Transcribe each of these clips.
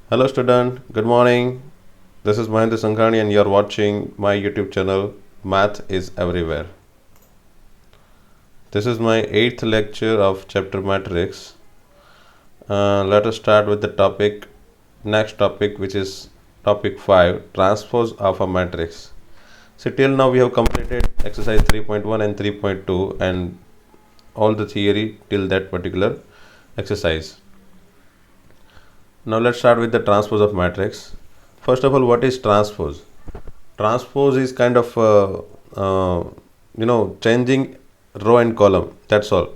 Hello student, good morning. This is Mahendra Sanghani and you are watching my YouTube channel Math is Everywhere. This is my 8th lecture of chapter Matrix. Let us start with the next topic, which is topic 5, transpose of a matrix. So till now we have completed exercise 3.1 and 3.2 and all the theory till that particular exercise. Now let's start with the transpose of matrix. First of all, what is transpose? Transpose is kind of changing row and column. That's all.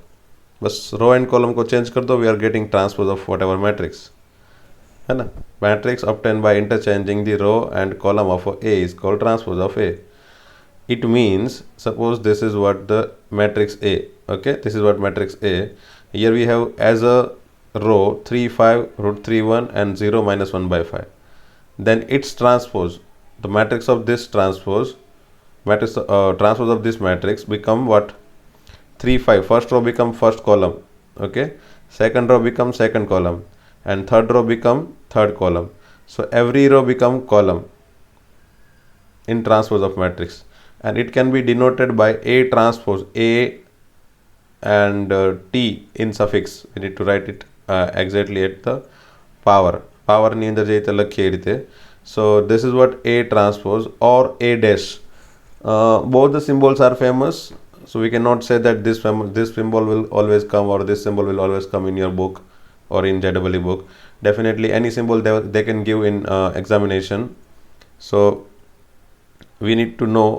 बस row and column को change कर दो, we are getting transpose of whatever matrix, है ना. Matrix obtained by interchanging the row and column of A is called transpose of A. It means, suppose this is what the matrix A, okay, this is what matrix A. Here we have as a row 3 5 root 3 1 and 0 minus 1 by 5. Then its transpose, the matrix of this transpose of this matrix become what? 3 5, first row become first column, okay, second row become second column, and third row become third column. So every row become column in transpose of matrix, and it can be denoted by A transpose, A and T in suffix. We need to write it exactly at the power ની અંદર જે રીતે લખીએ એ રીતે. So this is what A transpose or A dash. Both the symbols are famous, so we cannot say that this symbol will always come or this symbol will always come in your book or in JEE book. Definitely any symbol they can give in examination. So we need to know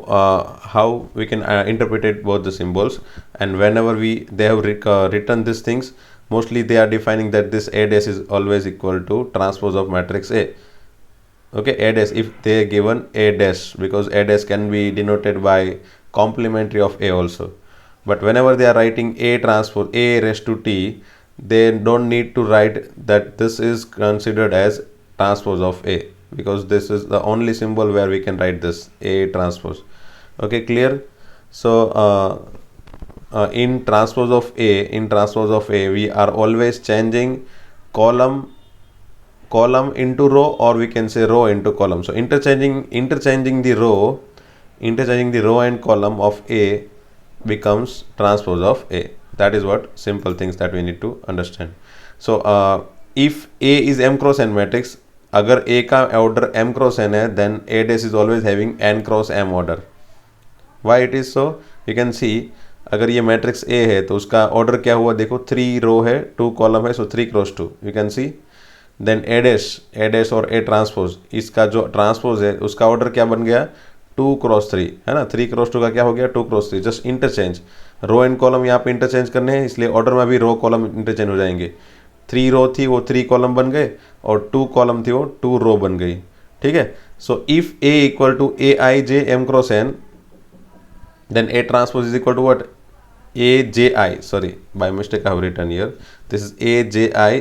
how we can interpret both the symbols, and whenever they have written these things, mostly they are defining that this A dash is always equal to transpose of matrix A. Okay, A dash, if they are given A dash, because A dash can be denoted by complementary of A also. But whenever they are writing A transpose, A raised to T, they don't need to write that this is considered as transpose of A, because this is the only symbol where we can write this A transpose. Okay, clear? So in transpose of A, we are always changing column into row, or we can say row into column. So interchanging the row and column of A becomes transpose of A. That is what simple things that we need to understand. So if A is M cross N matrix, अगर A का order M cross N है, then A dash is always having N cross M order. Why it is so? You can see, अगर ये matrix A है तो उसका order क्या हुआ, देखो 3 रो है 2 कॉलम है, so 3 cross 2 you can see. Then A dash और A ट्रांसपोज, इसका जो ट्रांसपोज है उसका ऑर्डर क्या बन गया, 2 क्रॉस 3, है ना. 3 क्रॉस 2 का क्या हो गया, 2 cross 3. Just interchange, row and column यहाँ पे इंटरचेंज करने हैं, इसलिए ऑर्डर में भी रो कॉलम इंटरचेंज हो जाएंगे. 3 रो थी वो 3 कॉलम बन गए, और 2 कॉलम थी वो 2 रो बन गई. ठीक है. So if A equal to Aij M cross N, then A transpose is equal to what? AJI, sorry, by mistake I have written here. This is AJI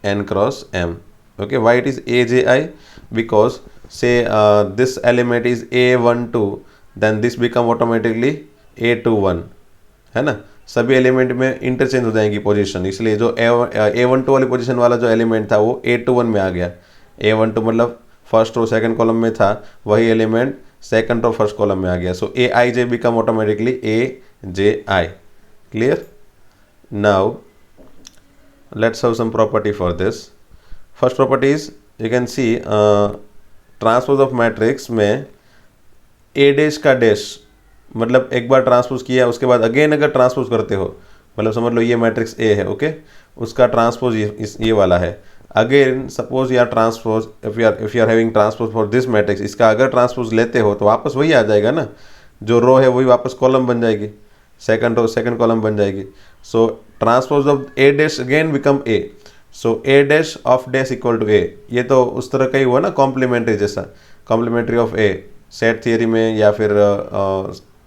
N cross M. Okay, why it is AJI? Because say this element is A12, then this become automatically A21, है ना. सभी element में interchange हो जाएंगी position, इसलिए जो A12 वाली position वाला जो एलिमेंट था वो A21 में आ गया. A12 मतलब फर्स्ट रो सेकंड कॉलम में था, वही element second row first column में आ गया. So Aij become automatically AJI. Clear? Now let's have some property for this. First property is, you can see transpose of matrix में A dash का dash मतलब एक बार ट्रांसपोज किया उसके बाद अगेन अगर ट्रांसपोज करते हो, मतलब समझ लो ये मैट्रिक्स A है, ओके, उसका ट्रांसपोज ये वाला है. अगेन सपोज यार transpose, if you are having transpose for this matrix, इसका अगर ट्रांसपोज लेते हो तो वापस वही आ जाएगा ना, जो रो है वही वापस कॉलम बन जाएगी, सेकंड रो सेकंड कॉलम बन जाएगी. So transpose of A dash again become A. So A dash of dash equal to A. ये तो उस तरह का ही हुआ ना, कॉम्प्लीमेंट्री जैसा, complementary of A. Set theory में या फिर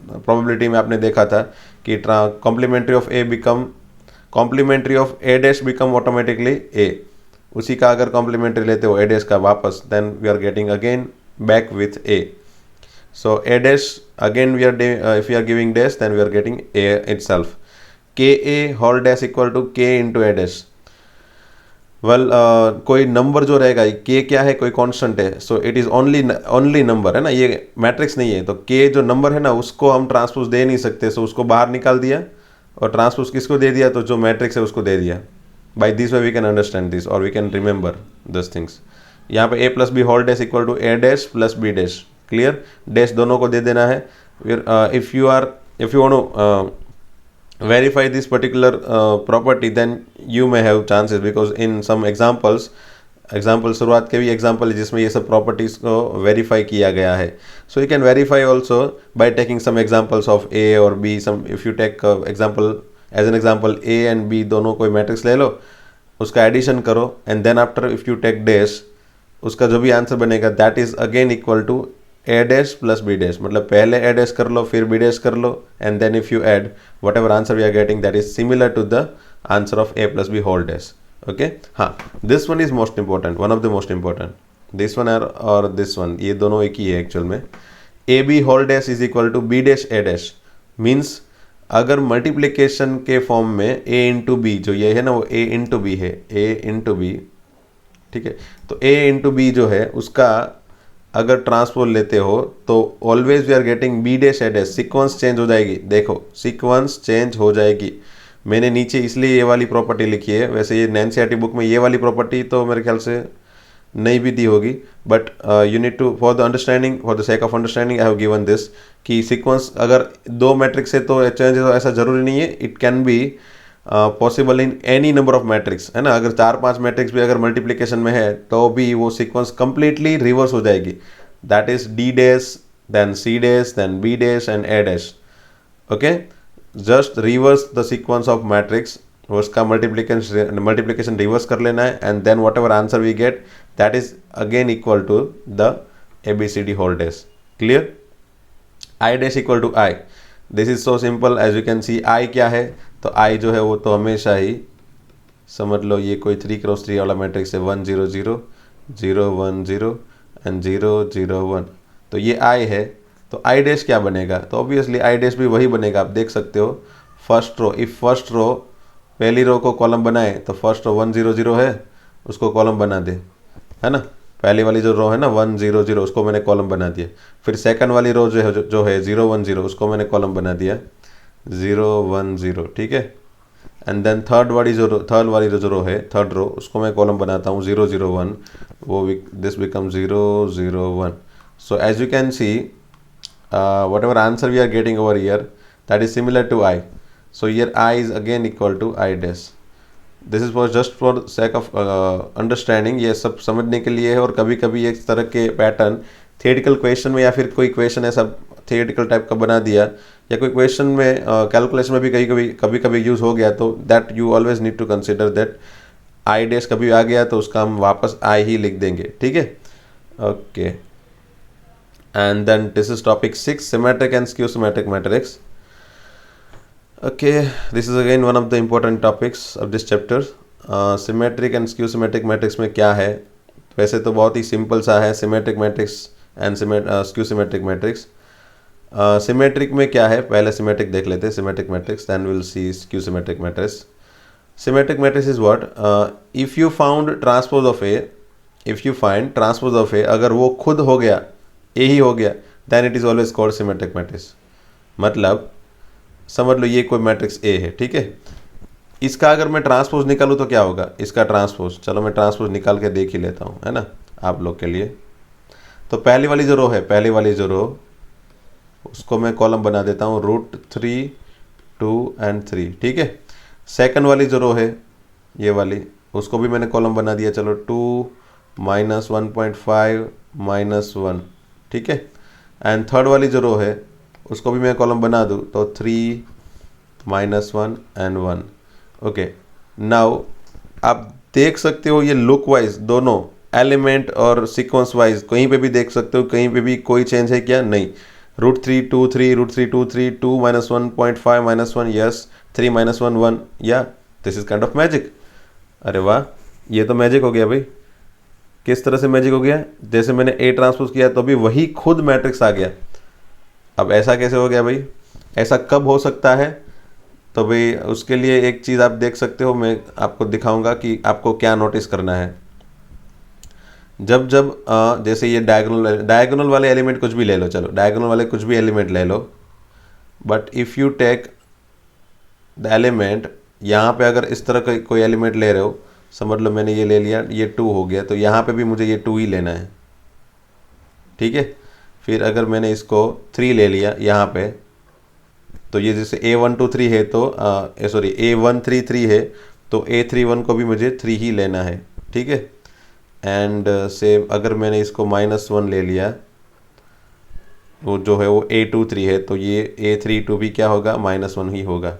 प्रोबेबिलिटी में आपने देखा था कि complementary of A dash become automatically A. उसी का अगर कॉम्प्लीमेंट्री लेते हो A डैश का वापस, then we are getting again back with A. So A dash again if we are giving dash, then we are getting A itself. Ka whole dash equal to K into A dash. Well कोई number जो रहेगा, के क्या है, कोई constant है, so it is only number है ना, ये मैट्रिक्स नहीं है। तो के जो नंबर है ना उसको हम ट्रांसपोज दे नहीं सकते, सो उसको बाहर निकाल दिया और ट्रांसपोज किसको दे दिया, तो जो मैट्रिक्स है उसको दे दिया। By this way we can understand this और we can remember this things. यहाँ पे A plus B whole dash equal to A dash plus B dash, clear, dash दोनों को दे देना है। If you want verify this particular property, then you may have chances, because in some example शुरुआत के भी एग्जाम्पल है जिसमें ये सब प्रॉपर्टीज़ को वेरीफाई किया गया है। So you can verify also by taking some examples of A और B. Some if you take example as an example A and B दोनों कोई मैट्रिक्स ले लो, उसका एडिशन करो, and then after if you take dash, उसका जो भी आंसर बनेगा that is again equal to A dash plus B dash. मतलब पहले ए डैश कर लो फिर बी डैश कर लो, and then if you add whatever answer we are getting that is similar to the answer of A plus B whole dash. Okay, हाँ, this one is most important, one of the most important, this one और this one, ये दोनों एक ही है actual में। A B whole dash is equal to B dash A dash, means अगर multiplication के फॉर्म में ए इंटू बी, जो ये है ना वो ए इंटू बी है, ए इंटू बी, ठीक है। तो ए इंटू बी जो है उसका अगर ट्रांसपोज लेते हो तो always we are getting B dash A dash, sequence change हो जाएगी, देखो सीक्वेंस चेंज हो जाएगी। मैंने नीचे इसलिए ये वाली प्रॉपर्टी लिखी है, वैसे ये एनसीईआरटी बुक में ये वाली प्रॉपर्टी तो मेरे ख्याल से नहीं भी दी होगी, but you need to for the understanding, for the sake of understanding I have given this कि सीक्वेंस अगर दो मैट्रिक्स है तो चेंज हो, ऐसा जरूरी नहीं है, it can be possible in any number of matrix, है ना। अगर 4-5 मैट्रिक्स भी अगर मल्टीप्लिकेशन में है तो भी वो सीक्वेंस कंप्लीटली रिवर्स हो जाएगी, that is D dash then C dash then B dash and A dash. Okay, just reverse the sequence of matrix, उसका मल्टीप्लिकेशन रिवर्स कर लेना है, and then whatever answer we get that is again equal to the A B C D whole dash, clear. I dash equal to I, this is so simple, as you can see I क्या है, तो आई जो है वो तो हमेशा ही समझ लो ये कोई 3x3 वाला मैट्रिक्स है, 1 0 0 0 1 0 एंड 0 0 1, तो ये आई है। तो आई डैश क्या बनेगा, तो ऑब्वियसली आई डैश भी वही बनेगा, आप देख सकते हो first row, if first row पहली रो को कॉलम बनाए तो फर्स्ट रो 1 0 0 है, उसको कॉलम बना दे, है ना। पहली वाली जो रो है ना 1 0 0 उसको मैंने कॉलम बना दिया, फिर सेकंड वाली रो जो है 0 1 0 उसको मैंने कॉलम बना दिया 0 1 0, ठीक है। एंड देन थर्ड वाली जो रो है, थर्ड रो, उसको मैं कॉलम बनाता हूँ 0 0 1, वो this become 0 0 1। So as you can see whatever answer we are getting over here that is similar to I, so here I is again equal to I dash. This is for just for sake of understanding, ये सब समझने के लिए है। और कभी कभी इस तरह के पैटर्न थियोरेटिकल क्वेश्चन में या फिर कोई क्वेश्चन ऐसा थियोरेटिकल टाइप का बना दिया, या कोई क्वेश्चन में कैलकुलेशन में भी कभी कभी यूज़ हो गया, तो that you always need to consider that I dash कभी आ गया तो उसका हम वापस आई ही लिख देंगे, ठीक है। Okay, and then this is topic 6, symmetric and skew symmetric matrix. Okay, this is again one of the important topics of this chapter. Symmetric and skew symmetric matrix में क्या है, वैसे तो बहुत ही सिंपल सा है, symmetric matrix and skew symmetric matrix. Symmetric में क्या है, पहले सिमेट्रिक देख लेते हैं, symmetric matrix, then will see skew symmetric matrix. Symmetric matrix is what, if you found transpose of A, if you find transpose of A, अगर वो खुद हो गया, ए ही हो गया, then it is always called symmetric matrix. मतलब समझ लो ये कोई मैट्रिक्स ए है, ठीक है, इसका अगर मैं ट्रांसपोज निकालूँ तो क्या होगा, इसका ट्रांसपोज, चलो मैं ट्रांसपोज निकाल के देख ही लेता हूँ, है ना, आप लोग के लिए। तो पहली वाली जो रो है, पहली वाली जो रो, उसको मैं कॉलम बना देता हूँ √3 2 एंड 3, ठीक है। सेकंड वाली जो रो है ये वाली, उसको भी मैंने कॉलम बना दिया, चलो 2 -1.5 -1, ठीक है। एंड थर्ड वाली जो रो है उसको भी मैं कॉलम बना दूँ तो 3 -1 एंड 1। ओके, नाउ आप देख सकते हो ये लुक वाइज दोनों एलिमेंट और सीक्वेंस वाइज कहीं पे भी देख सकते हो, कहीं पे भी कोई चेंज है क्या, नहीं। √3 2 3 √3 2 3 2 -1.5 -1, यस, 3 -1 1, या this is kind of magic. अरे वाह, ये तो मैजिक हो गया भाई। किस तरह से मैजिक हो गया, जैसे मैंने ए ट्रांसपोज किया तो भी वही खुद मैट्रिक्स आ गया। अब ऐसा कैसे हो गया भाई, ऐसा कब हो सकता है, तो भाई उसके लिए एक चीज़ आप देख सकते हो, मैं आपको दिखाऊंगा कि आपको क्या नोटिस करना है। जब जब जैसे ये डायगोनल वाले एलिमेंट कुछ भी ले लो, चलो डायगोनल वाले कुछ भी एलिमेंट ले लो, but if you take the element, यहाँ पे अगर इस तरह का कोई एलिमेंट ले रहे हो, समझ लो मैंने ये ले लिया, ये 2 हो गया, तो यहाँ पे भी मुझे ये 2 ही लेना है, ठीक है। फिर अगर मैंने इसको 3 ले लिया यहाँ पे, तो ये जैसे A123 है तो सॉरी A133 है, तो A31 को भी मुझे 3 ही लेना है, ठीक है। एंड सेम अगर मैंने इसको -1 ले लिया, वो जो है वो A23 है, तो ये A32 भी क्या होगा, -1 ही होगा।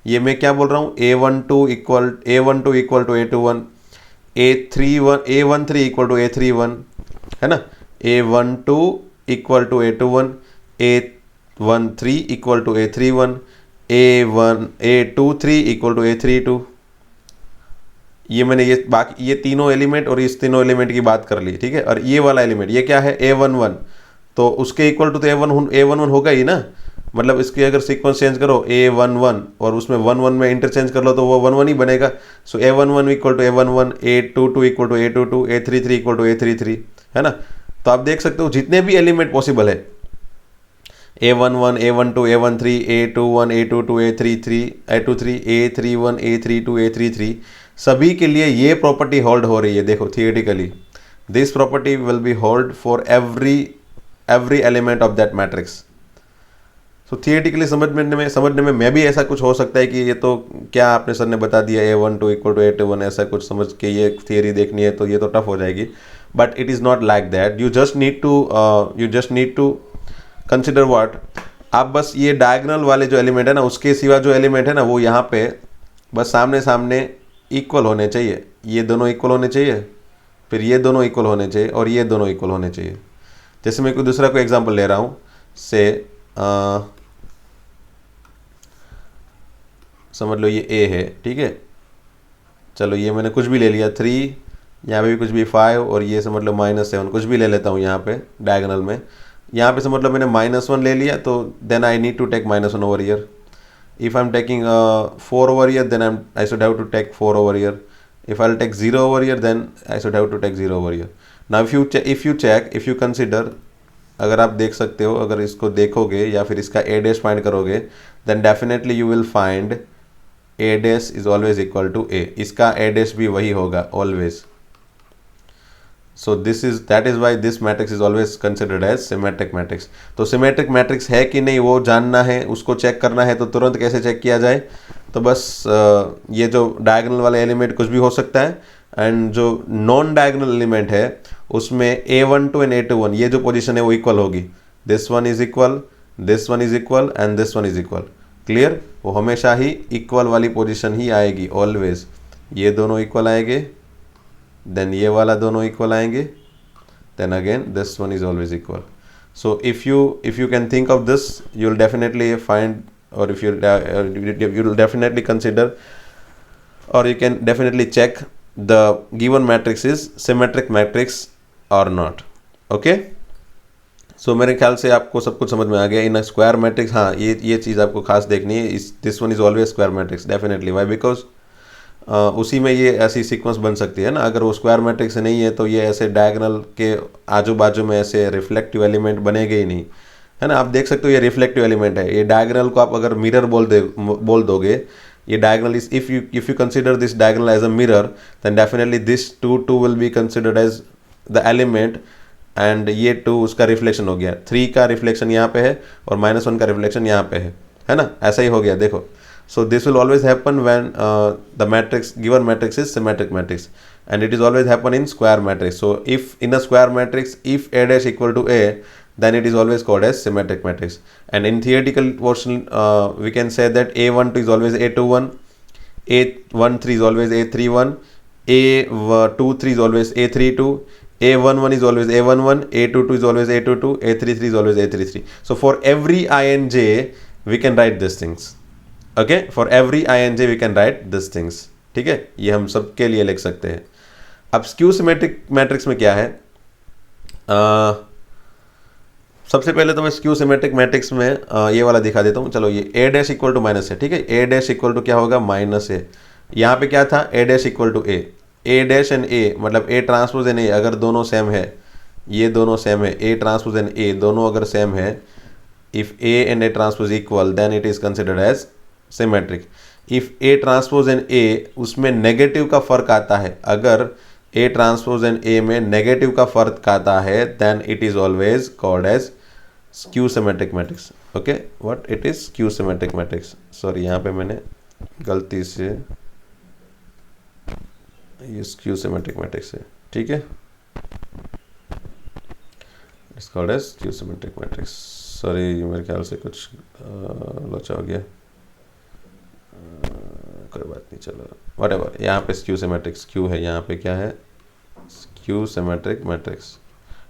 ये मैं क्या बोल रहा हूँ, A12 equal to A21, A13 equal to A31, है ना। A12 equal to A21, A13 equal to A31, A23 equal to A32। ये मैंने ये तीनों एलिमेंट और इस तीनों एलिमेंट की बात कर ली, ठीक है। और ये वाला एलिमेंट ये क्या है, A11, तो उसके इक्वल टू तो A11 होगा ही ना। मतलब इसके अगर सीक्वेंस चेंज करो A11 और उसमें 11 में इंटरचेंज कर लो तो वो 11 ही बनेगा। So A11 equal to A11, A22 equal to A22, A33 equal to A33, है ना। तो आप देख सकते हो जितने भी एलिमेंट पॉसिबल है, A11, A12, A13, A21, A22, A23, A31, A32, A33, सभी के लिए ये प्रॉपर्टी होल्ड हो रही है। देखो theoretically this property will be hold for every element of that matrix. So theoretically समझने में मैं भी ऐसा कुछ हो सकता है कि ये तो क्या आपने सर ने बता दिया A12 इक्वल टू A21, ऐसा कुछ समझ के ये थियरी देखनी है तो ये तो टफ हो जाएगी। But it is not like that, you just need to consider what, आप बस ये डायगोनल वाले जो एलिमेंट है ना, उसके सिवा जो एलिमेंट है ना, वो यहाँ पे बस सामने सामने इक्वल होने चाहिए। ये दोनों इक्वल होने चाहिए, फिर ये दोनों इक्वल होने चाहिए, और ये दोनों इक्वल होने चाहिए। जैसे मैं कोई दूसरा कोई एग्जांपल ले रहा हूँ, से समझ लो ये A है, ठीक है। चलो ये मैंने कुछ भी ले लिया 3, यहाँ पे भी कुछ भी 5, और ये समझ लो -7, कुछ भी ले लेता हूँ यहाँ पे डायगोनल में। यहाँ पे समझ लो मैंने -1 ले लिया, तो then I need to take -1 over here. If I am taking 4 over here, then I should have to take 4 over here. If I will take 0 over here, then I should have to take 0 over here. Now if you consider, अगर आप देख सकते हो, अगर इसको देखोगे या फिर इसका A डैश फाइंड करोगे, then definitely you will find A dash is always equal to A। इसका A डैश भी वही होगा always. So that is why this matrix is always considered as symmetric matrix. तो सिमेट्रिक मैट्रिक्स है कि नहीं वो जानना है, उसको चेक करना है, तो तुरंत कैसे चेक किया जाए, तो बस ये जो डायगोनल वाले एलिमेंट कुछ भी हो सकता है, एंड जो नॉन डायगोनल एलिमेंट है उसमें A12 एंड A21 ये जो पोजीशन है वो इक्वल होगी। This one is equal, this one is equal and this one is equal. Clear, वो हमेशा ही इक्वल वाली पोजीशन ही आएगी ऑलवेज। ये दोनों इक्वल आएंगे, देन ये वाला दोनों इक्वल आएंगे, then again this one is always equal. So if you can think of this, you will definitely find, or if you will definitely consider, or you can definitely check the given matrix is symmetric matrix or not. Okay, so मेरे ख्याल से आपको सब कुछ समझ में आ गया। इन स्क्वायर मैट्रिक्स, हाँ ये चीज़ आपको खास देखनी है, this one is always square matrix definitely. Why, because उसी में ये ऐसी सीक्वेंस बन सकती है ना। अगर वो स्क्वायर मैट्रिक्स नहीं है तो ये ऐसे डायगोनल के आजू बाजू में ऐसे रिफ्लेक्टिव एलिमेंट बनेगे ही नहीं, है ना। आप देख सकते हो ये रिफ्लेक्टिव एलिमेंट है। ये डायगोनल को आप अगर मिरर बोल दोगे, ये diagonal is, if you consider this diagonal as a mirror, then definitely this two will be considered as the element, and ये 2 उसका रिफ्लेक्शन हो गया। 3 का रिफ्लेक्शन यहाँ पे है और -1 का रिफ्लेक्शन यहाँ पे है ना। ऐसा ही हो गया, देखो। सो this will always happen when the matrix, given matrix is symmetric matrix, and it is always happen in square matrix. So if in a square matrix, if A dash equal to A, then it is always called as symmetric matrix. And in theoretical portion, we can say that A12 is always A21, A13 is always A31, A23 is always A32, A11 is always A11, A22 is always A22, A33 is always A33. So for every ij we can write these things. Okay, for every ij we can write these things. ठीक है, ये हम सब के लिए लिख सकते हैं। अब स्क्यू सिमेट्रिक मैट्रिक्स में क्या है, सबसे पहले तो मैं स्क्यू सिमेट्रिक मैट्रिक्स में ये वाला दिखा देता हूँ। चलो ये ए डैश इक्वल टू माइनस है, ठीक है। ए डैश इक्वल टू क्या होगा, माइनस ए। यहाँ पे क्या था, A dash equal to A dash and A, मतलब ए ट्रांसपोज एन ए अगर दोनों सेम है, ये दोनों सेम है, ए ट्रांसपोज एंड ए दोनों अगर सेम है, if A and A transpose equal then it is considered as symmetric. If A transpose and A, उसमें नेगेटिव का फर्क आता है, अगर ए ट्रांसपोज एंड ए में नेगेटिव का फर्क आता है then it is always called as skew symmetric matrix. Okay, what it is, skew symmetric matrix. Sorry, यहाँ पे मैंने गलती से ये स्क्यू सिमेट्रिक मैट्रिक्स है, ठीक है। It's called as skew symmetric matrix. Sorry, मेरे ख्याल से कुछ लोचा हो गया, कोई बात नहीं, चलो व्हाटएवर। यहाँ पे स्क्यू सिमेट्रिक, स्क्यू है, यहाँ पे क्या है, स्क्यू सिमेट्रिक मैट्रिक्स,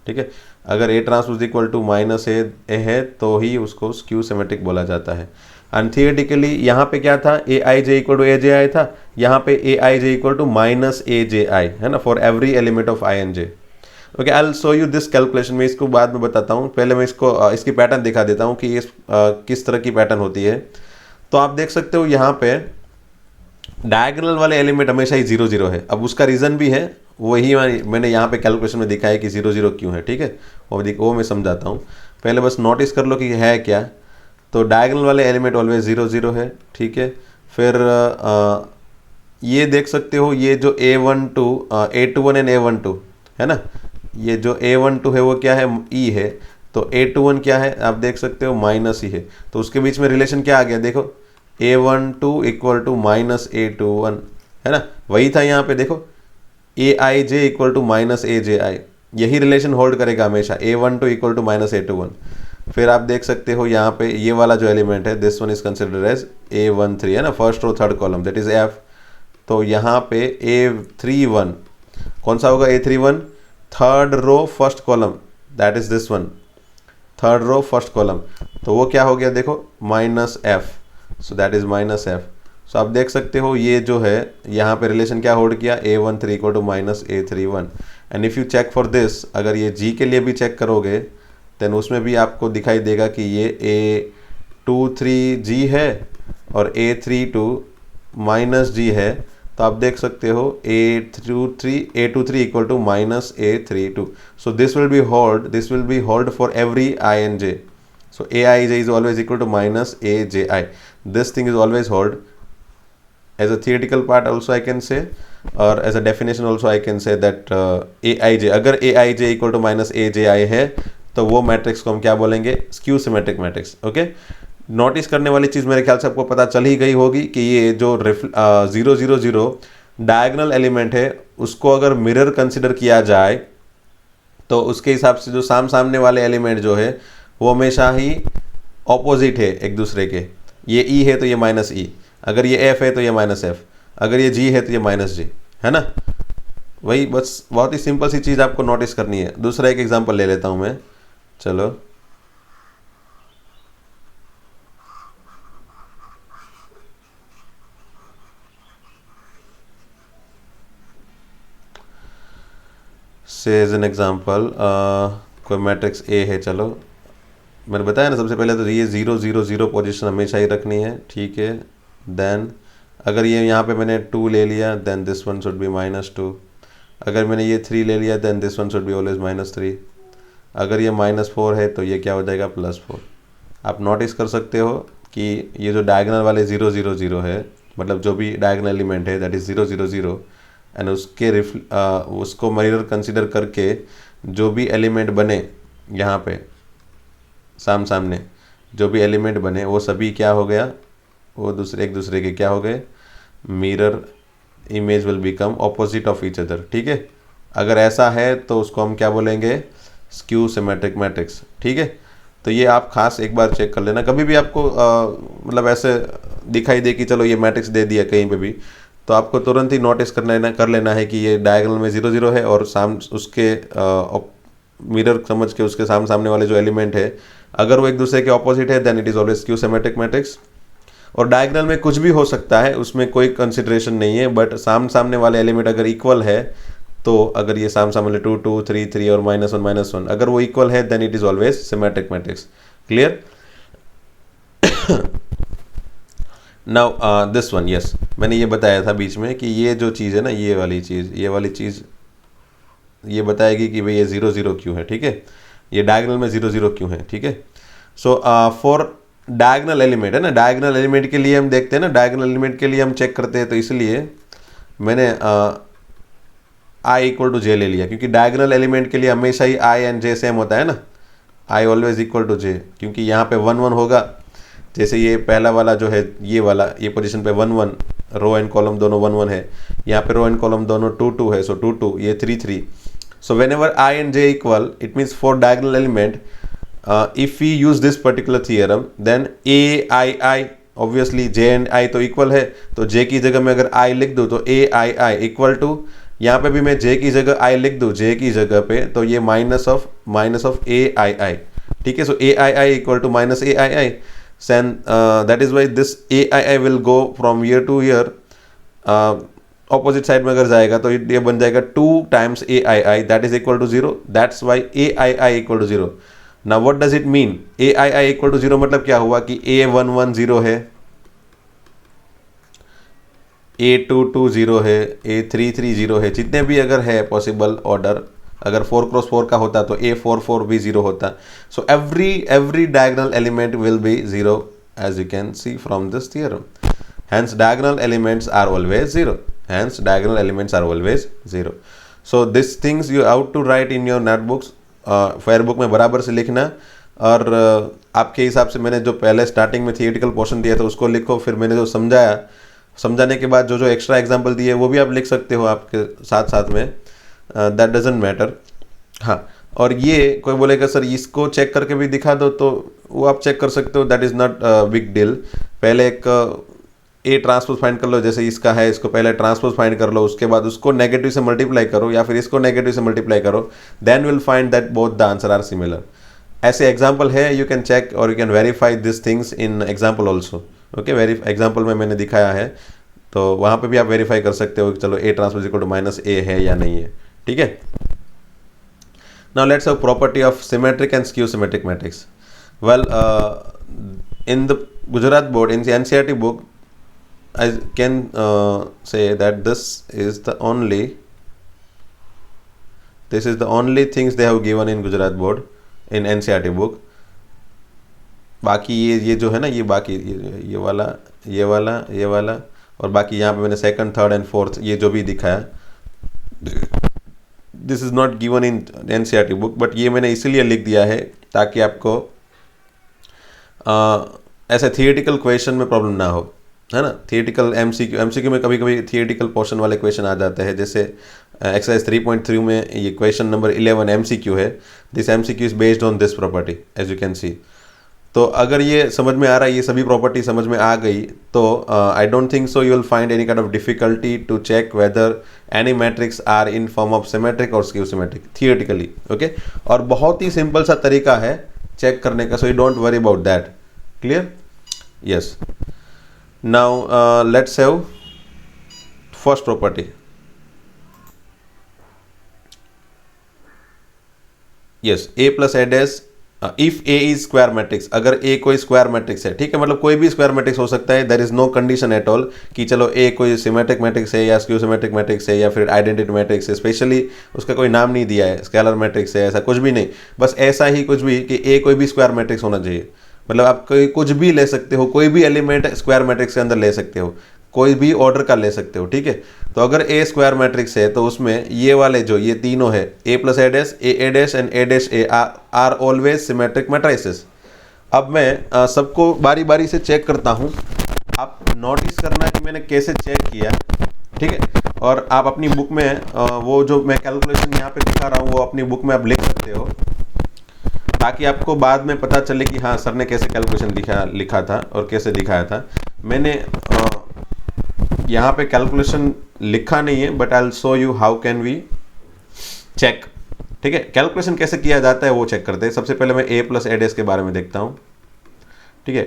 ठीक है। अगर A transpose equal to minus A है तो ही उसको स्क्यू सिमेट्रिक बोला जाता है। एंड थियोरेटिकली यहाँ पे क्या था, ए I J equal to A J आई था, यहाँ पे A I J equal to minus A J I है ना, for every element of I and J. Okay, I will show you this calculation, मैं इसको बाद में बताता हूँ, पहले मैं इसको इसकी पैटर्न दिखा देता हूँ कि ये किस तरह की पैटर्न होती है। तो आप देख सकते हो यहाँ पे डायगोनल वाले एलिमेंट हमेशा ही 0 0 है। अब उसका रीज़न भी है, वही मैंने यहाँ पे कैलकुलेशन में दिखाया कि 0 0 क्यों है, ठीक है। वो मैं समझाता हूँ, पहले बस नोटिस कर लो कि है क्या। तो डायगोनल वाले एलिमेंट ऑलवेज 0 0 है, ठीक है। फिर ये देख सकते हो, ये जो A21 एंड A12 है ना, ये जो A12 है वो क्या है, ई है। तो A21 क्या है, आप देख सकते हो माइनस ई है। तो उसके बीच में रिलेशन क्या आ गया, देखो A12 equal to minus A21 है ना, वही था यहाँ पे, देखो ए I J equal to minus A J आई, यही रिलेशन होल्ड करेगा हमेशा, A12 equal to minus A21। फिर आप देख सकते हो यहाँ पे ये वाला जो एलिमेंट है, this one is considered as A13 है ना, first row third column, that is F। तो यहाँ पे A31 कौन सा होगा, A31 third row first column, that is this one, third row first column. तो वो क्या हो गया, देखो minus F, so that is minus F। So आप देख सकते हो ये जो है यहाँ पे रिलेशन क्या होल्ड किया, A13 equal to minus A31। And if you check for this, अगर ये G के लिए भी चेक करोगे देन उसमें भी आपको दिखाई देगा कि ये A23G है और A32 माइनस G है। तो आप देख सकते हो A23 equal to minus A32। So this will be hold for every I and J. So Aij is always equal to minus Aji. This thing is always hold. As a theoretical part also I can say, or as a definition also I can say that Aij, अगर Aij equal to minus Aji है तो वो matrix को हम क्या बोलेंगे, skew symmetric matrix. Okay, notice करने वाली चीज़ मेरे ख्याल से आपको पता चल ही गई होगी कि ये जो 0 0 0 डायगोनल एलिमेंट है उसको अगर मिरर कंसिडर किया जाए तो उसके हिसाब से जो सामने वाले एलिमेंट जो है वो हमेशा ही ऑपोजिट है एक दूसरे के। ये ई है तो ये माइनस ई, अगर ये एफ है तो ये माइनस एफ, अगर ये जी है तो ये माइनस जी, है ना। वही बस बहुत ही सिंपल सी चीज़ आपको नोटिस करनी है। दूसरा एक एग्जांपल ले लेता हूँ मैं, चलो से एज एन एग्जांपल कोई मैट्रिक्स ए है, चलो मैंने बताया ना सबसे पहले तो ये 0 0 0 पोजीशन हमेशा ही रखनी है, ठीक है। देन अगर ये यहाँ पे मैंने 2 ले लिया then this one should be -2। अगर मैंने ये 3 ले लिया then this one should be always -3। अगर ये -4 है तो ये क्या हो जाएगा, +4। आप नोटिस कर सकते हो कि ये जो डायगोनल वाले 0 0 0 है, मतलब जो भी डायगोनल एलिमेंट है दैट इज़ 0 0 0, एंड उसको मिरर कंसिडर करके जो भी एलिमेंट बने यहाँ पे सामने जो भी एलिमेंट बने वो सभी क्या हो गया, वो एक दूसरे के क्या हो गए, mirror image will become opposite of each other, ठीक है। अगर ऐसा है तो उसको हम क्या बोलेंगे, स्क्यू सिमेट्रिक मैट्रिक्स, ठीक है। तो ये आप खास एक बार चेक कर लेना, कभी भी आपको मतलब ऐसे दिखाई दे कि चलो ये मैट्रिक्स दे दिया कहीं पे भी, तो आपको तुरंत ही नोटिस कर लेना है कि ये डायगोनल में 0 0 है और उसके मिरर समझ के उसके सामने वाले जो एलिमेंट है अगर वो एक दूसरे के ऑपोजिट है then it is always skew symmetric matrix. और डायगोनल में कुछ भी हो सकता है, उसमें कोई कंसिडरेशन नहीं है, बट सामने वाले एलिमेंट अगर इक्वल है तो अगर ये सामने 2 2 3 3 और -1 अगर वो इक्वल है then it is always symmetric matrix. Clear? Now this one, yes, मैंने ये बताया था बीच में कि ये जो चीज़ है ना, ये वाली चीज़ ये बताएगी कि भाई ये 0 0 क्यों है। ठीक है, ये डायगोनल में 0 0 क्यों है। ठीक है, सो फॉर डायगोनल एलिमेंट है ना, डायगोनल एलिमेंट के लिए हम देखते हैं ना, डायगोनल एलिमेंट के लिए हम चेक करते हैं, तो इसलिए मैंने आई इक्वल टू जे ले लिया, क्योंकि डायगोनल एलिमेंट के लिए हमेशा ही आई एंड जे सेम होता है ना, आई ऑलवेज इक्वल टू जे, क्योंकि यहाँ पे 1 1 होगा। जैसे ये पहला वाला जो है, ये पोजीशन पे 1 1, रो एंड कॉलम दोनों 1 1 है, यहाँ पे रो एंड कॉलम दोनों 2 2 है, सो 2 2, ये 3 3। So whenever I and J equal, it means for diagonal element if we use this particular theorem, then A I I, obviously J and I तो equal है, तो जे की जगह में अगर आई लिख दूँ तो ए आई आई इक्वल टू, यहाँ पे भी मैं जे की जगह आई लिख दूँ, जे की जगह पे, तो ये minus of A I I. ठीक है, so A I I equal to minus A I I, that is why this A I I will go from year to year, opposite side में अगर जाएगा तो ये बन जाएगा 2 times A I I, that is equal to 0, that's why A I I equal to 0। Now what does it mean? A I I equal to 0 मतलब क्या हुआ कि A11 0 है, A22 0 है, A33 0 है, जितने भी अगर है पॉसिबल ऑर्डर, अगर 4x4 का होता तो A44 भी 0 होता। सो every diagonal element will be 0, as you can see from this theorem. Hence diagonal elements are always 0. Hence diagonal elements are always 0. So these things you have to write in your notebooks. फेयरबुक में बराबर से लिखना, और आपके हिसाब से मैंने जो पहले स्टार्टिंग में थियोरेटिकल पोर्शन दिया था उसको लिखो, फिर मैंने जो समझाने के बाद जो एक्स्ट्रा एग्जांपल दिए वो भी आप लिख सकते हो आपके साथ में, दैट डजंट मैटर। हाँ, और ये कोई बोलेगा सर इसको चेक करके भी दिखा दो, तो वो आप चेक कर सकते हो, that is not big deal. पहले एक ए ट्रांसपोज फाइंड कर लो, जैसे इसका है, इसको पहले ट्रांसपोज फाइंड कर लो, उसके बाद उसको नेगेटिव से मल्टीप्लाई करो, या फिर इसको नेगेटिव से मल्टीप्लाई करो, then will find that both the answer are similar. ऐसे एग्जाम्पल है, यू कैन चेक और you can verify this things in example also. Okay, example में मैंने दिखाया है, तो वहाँ पे भी आप वेरीफाई कर सकते हो कि चलो A transpose equal to minus A है या नहीं है। ठीक है, now let's have property of symmetric and skew symmetric matrix. Well, in the Gujarat board, in the NCERT book, I can say that this is the only things they have given in Gujarat board in NCERT book. बाकी ये जो है ना, ये बाकी ये वाला और बाकी यहाँ पे मैंने सेकंड, थर्ड एंड फोर्थ ये जो भी दिखाया, this is not given in NCERT book, but ये मैंने इसीलिए लिख दिया है ताकि आपको ऐसे थियोरेटिकल क्वेश्चन में प्रॉब्लम ना हो, है ना। थियोरेटिकल एमसीक्यू में कभी कभी थियोरेटिकल पोर्शन वाले क्वेश्चन आ जाते हैं, जैसे एक्सरसाइज 3.3 में ये क्वेश्चन नंबर 11 एमसीक्यू है। This MCQ is based on this property, as you can see. तो अगर ये समझ में आ रहा है, ये सभी प्रॉपर्टी समझ में आ गई, तो I don't think so you will find any kind of difficulty to check whether any matrix are in form of symmetric और स्क्यू सिमेट्रिक थियोरेटिकली। ओके, और बहुत ही सिंपल सा तरीका है चेक करने का, so you don't worry about that. Clear? Yes. Now let's have first property. Yes, a plus a dash if a is square matrix, अगर a कोई स्क्वायर मैट्रिक्स है, ठीक है, मतलब कोई भी स्क्वायर मैट्रिक्स हो सकता है, there is no condition at all कि चलो a कोई सिमेट्रिक मैट्रिक्स है या स्क्यू सिमेट्रिक मैट्रिक्स है या फिर आइडेंटिटी मैट्रिक्स है, स्पेशली उसका कोई नाम नहीं दिया है, स्केलर मैट्रिक्स है, ऐसा कुछ भी नहीं, बस ऐसा ही कुछ भी कि a कोई भी स्क्वायर मैट्रिक्स होना चाहिए। मतलब आप कोई कुछ भी ले सकते हो, कोई भी एलिमेंट स्क्वायर मैट्रिक्स के अंदर ले सकते हो, कोई भी ऑर्डर का ले सकते हो, ठीक है। तो अगर ए स्क्वायर मैट्रिक्स है तो उसमें ये वाले जो ये तीनों है, A plus A dash and A dash A are always symmetric matrices. अब मैं सबको बारी बारी से चेक करता हूँ, आप नोटिस करना कि मैंने कैसे चेक किया, ठीक है। और आप अपनी बुक में वो जो मैं कैलकुलेशन यहाँ पे दिखा रहा हूँ वो अपनी बुक में आप लिख सकते हो, ताकि आपको बाद में पता चले कि हाँ सर ने कैसे कैलकुलेशन लिखा था और कैसे दिखाया था। मैंने यहाँ पे कैलकुलेशन लिखा नहीं है, but I will show you how can we check, ठीक है। कैलकुलेशन कैसे किया जाता है वो चेक करते हैं। सबसे पहले मैं a प्लस ए डैश के बारे में देखता हूँ, ठीक है।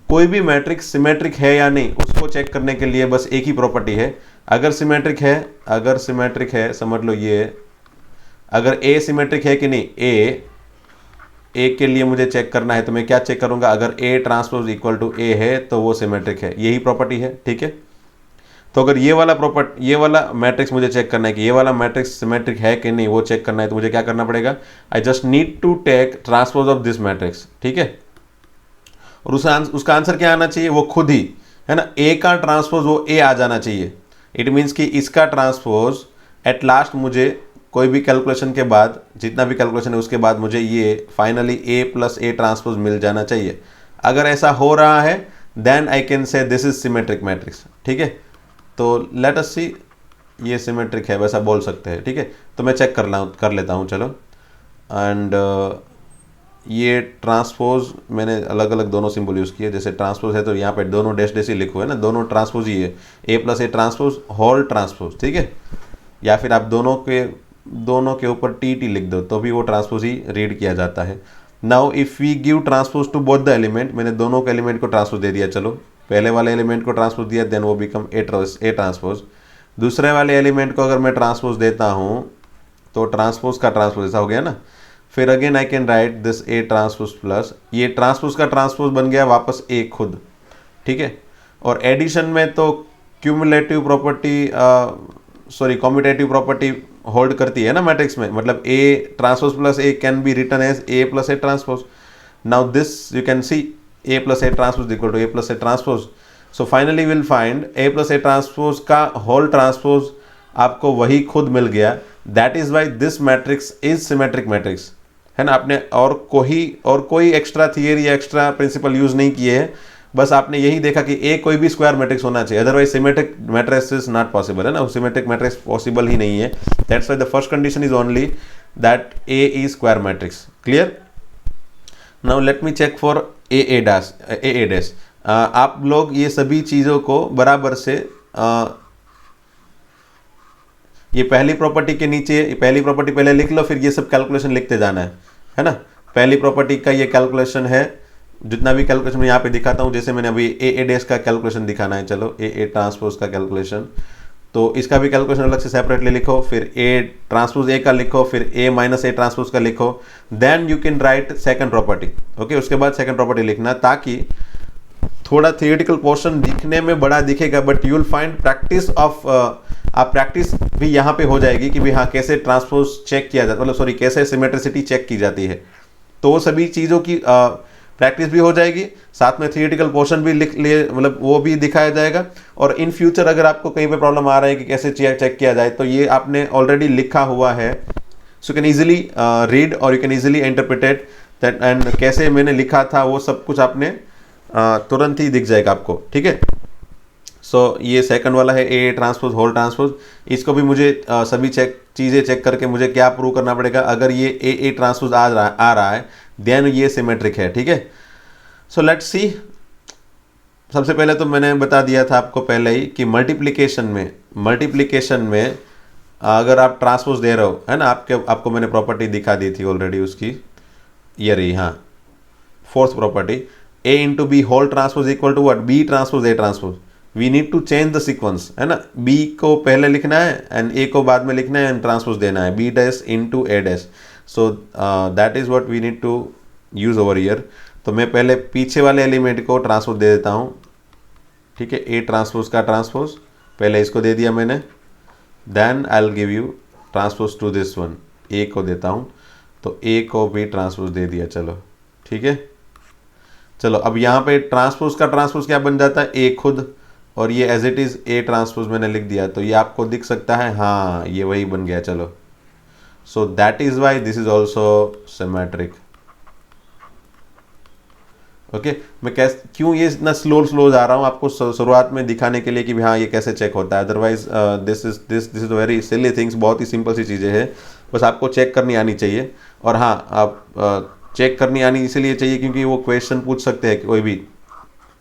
कोई भी मैट्रिक्स सिमेट्रिक है या नहीं उसको चेक करने के लिए बस एक ही प्रॉपर्टी है, अगर सिमेट्रिक है समझ लो ये, अगर ए सिमेट्रिक है कि नहीं, ए के लिए मुझे चेक करना है तो मैं क्या चेक करूंगा, अगर A transpose equal to A है तो वो सिमेट्रिक है, यही प्रॉपर्टी है, ठीक है। तो अगर ये वाला मैट्रिक्स मुझे चेक करना है कि ये वाला मैट्रिक्स सिमेट्रिक है कि नहीं, वो चेक करना है तो मुझे क्या करना पड़ेगा, I just need to take transpose of this matrix, ठीक है। और उसका आंसर क्या आना चाहिए, वो खुद ही है ना, ए का ट्रांसपोज वो ए आ जाना चाहिए। इट मीन्स कि इसका ट्रांसपोज एट लास्ट मुझे कोई भी कैलकुलेशन के बाद, जितना भी कैलकुलेशन है उसके बाद मुझे ये finally A plus A transpose मिल जाना चाहिए। अगर ऐसा हो रहा है then I can say this is symmetric matrix, ठीक है। तो लेट अस सी, ये सिमेट्रिक है वैसा बोल सकते हैं, ठीक है। तो मैं चेक कर लेता हूँ चलो। एंड ये ट्रांसपोज मैंने अलग अलग दोनों सिंबल यूज़ किए, जैसे ट्रांसपोज है तो यहाँ पे दोनों डैश डैश ही लिखो, है ना, दोनों ट्रांसपोज ही है, A plus A transpose whole transpose, ठीक है। या फिर आप दोनों के ऊपर टी लिख दो तो भी वो ट्रांसपोज ही रीड किया जाता है। Now if we give transpose to both the element, मैंने दोनों के एलिमेंट को ट्रांसपोज दे दिया, चलो पहले वाले एलिमेंट को ट्रांसपोज दिया, देन वो बिकम ए ट्रांसपोज। दूसरे वाले एलिमेंट को अगर मैं ट्रांसपोज देता हूँ तो ट्रांसपोज का ट्रांसपोज ऐसा हो गया ना। फिर again I can write this A transpose plus, ये ट्रांसपोज का ट्रांसपोज बन गया वापस ए खुद, ठीक है। और एडिशन में तो cumulative property commutative property hold करती है ना मैट्रिक्स में, मतलब A transpose plus A can be written as A plus A transpose. Now this you can see A plus A transpose equal to A plus A transpose. So finally will find A plus A transpose का whole transpose आपको वही खुद मिल गया। That is why this matrix is symmetric matrix, है ना। आपने और कोई एक्स्ट्रा थियरी या एक्स्ट्रा प्रिंसिपल यूज नहीं किए हैं, बस आपने यही देखा कि ए कोई भी स्क्वायर मैट्रिक्स होना चाहिए, otherwise symmetric matrix is not possible, है ना, सिमेट्रिक मैट्रिक्स पॉसिबल ही नहीं है। That's why the first condition is only that A is square matrix. Clear? Now let me check for A dash. आप लोग ये सभी चीज़ों को बराबर से ये पहली प्रॉपर्टी के नीचे पहली प्रॉपर्टी पहले लिख लो, फिर ये सब कैलकुलेशन लिखते जाना है ना। पहली प्रॉपर्टी का ये कैलकुलेशन है, जितना भी कैलकुलेशन मैं यहाँ पे दिखाता हूँ, जैसे मैंने अभी ए डैश का कैलकुलेशन दिखाना है, चलो ए ट्रांसपोज का कैलकुलेशन, तो इसका भी कैलकुलेशन अलग से सेपरेटली लिखो, फिर ए ट्रांसपोज ए का लिखो, फिर ए माइनस ए ट्रांसपोज का लिखो, then you can write second property. Okay, उसके बाद सेकंड प्रॉपर्टी लिखना, ताकि थोड़ा थियोरेटिकल पोर्शन दिखने में बड़ा दिखेगा, but you will find practice of आप प्रैक्टिस भी यहाँ पे हो जाएगी कि भी हाँ कैसे ट्रांसपोज चेक किया जाता है, मतलब सॉरी कैसे सिमेट्रिसिटी चेक की जाती है। तो वो सभी चीज़ों की प्रैक्टिस भी हो जाएगी, साथ में थियोरेटिकल पोर्शन भी लिख लिए, मतलब वो भी दिखाया जाएगा। और इन फ्यूचर अगर आपको कहीं पे प्रॉब्लम आ रहा है कि कैसे चेक किया जाए, तो ये आपने ऑलरेडी लिखा हुआ है, सो कैन ईजिली रीड और you can easily interpret that, and कैसे मैंने लिखा था वो सब कुछ आपने तुरंत ही दिख जाएगा आपको, ठीक है। सो ये सेकंड वाला है ए ट्रांसपोज होल ट्रांसपोज, इसको भी मुझे सभी चीज़ें चेक करके मुझे क्या प्रूव करना पड़ेगा, अगर ये ए ट्रांसपोज आ रहा है देन ये सिमेट्रिक है, ठीक है। सो लेट्स सी, सबसे पहले तो मैंने बता दिया था आपको पहले ही कि मल्टीप्लिकेशन में अगर आप ट्रांसपोज दे रहे हो, है ना, आपको मैंने प्रॉपर्टी दिखा दी थी ऑलरेडी उसकी, ये रही, हाँ, fourth property, A into B whole transpose equal to what, B transpose A transpose. We need to change the sequence, है ना, बी को पहले लिखना है एंड ए को बाद में लिखना है एंड ट्रांसपोज देना है, B dash into A dash. So that is what we need to use over here. तो मैं पहले पीछे वाले एलिमेंट को ट्रांसपोज दे देता हूँ, ठीक है, ए ट्रांसपोज का ट्रांसपोज पहले इसको दे दिया मैंने, then I will give you transpose to this one, A को देता हूँ, तो ए को भी ट्रांसपोज दे दिया, चलो ठीक है। चलो अब यहाँ पे ट्रांसपोज का ट्रांसपोज क्या बन जाता है, ए खुद, और ये as it is A transpose मैंने लिख दिया, तो ये आपको दिख सकता है, हाँ ये वही बन गया, चलो। सो that is why this is also symmetric. Okay, मैं क्यों ये इतना स्लो जा रहा हूँ आपको शुरुआत में दिखाने के लिए कि हाँ ये कैसे चेक होता है, otherwise this is very silly things, बहुत ही सिंपल सी चीज़ें हैं, बस आपको चेक करनी आनी चाहिए। और हाँ, आप चेक करनी आनी इसलिए चाहिए क्योंकि वो क्वेश्चन पूछ सकते हैं कोई भी,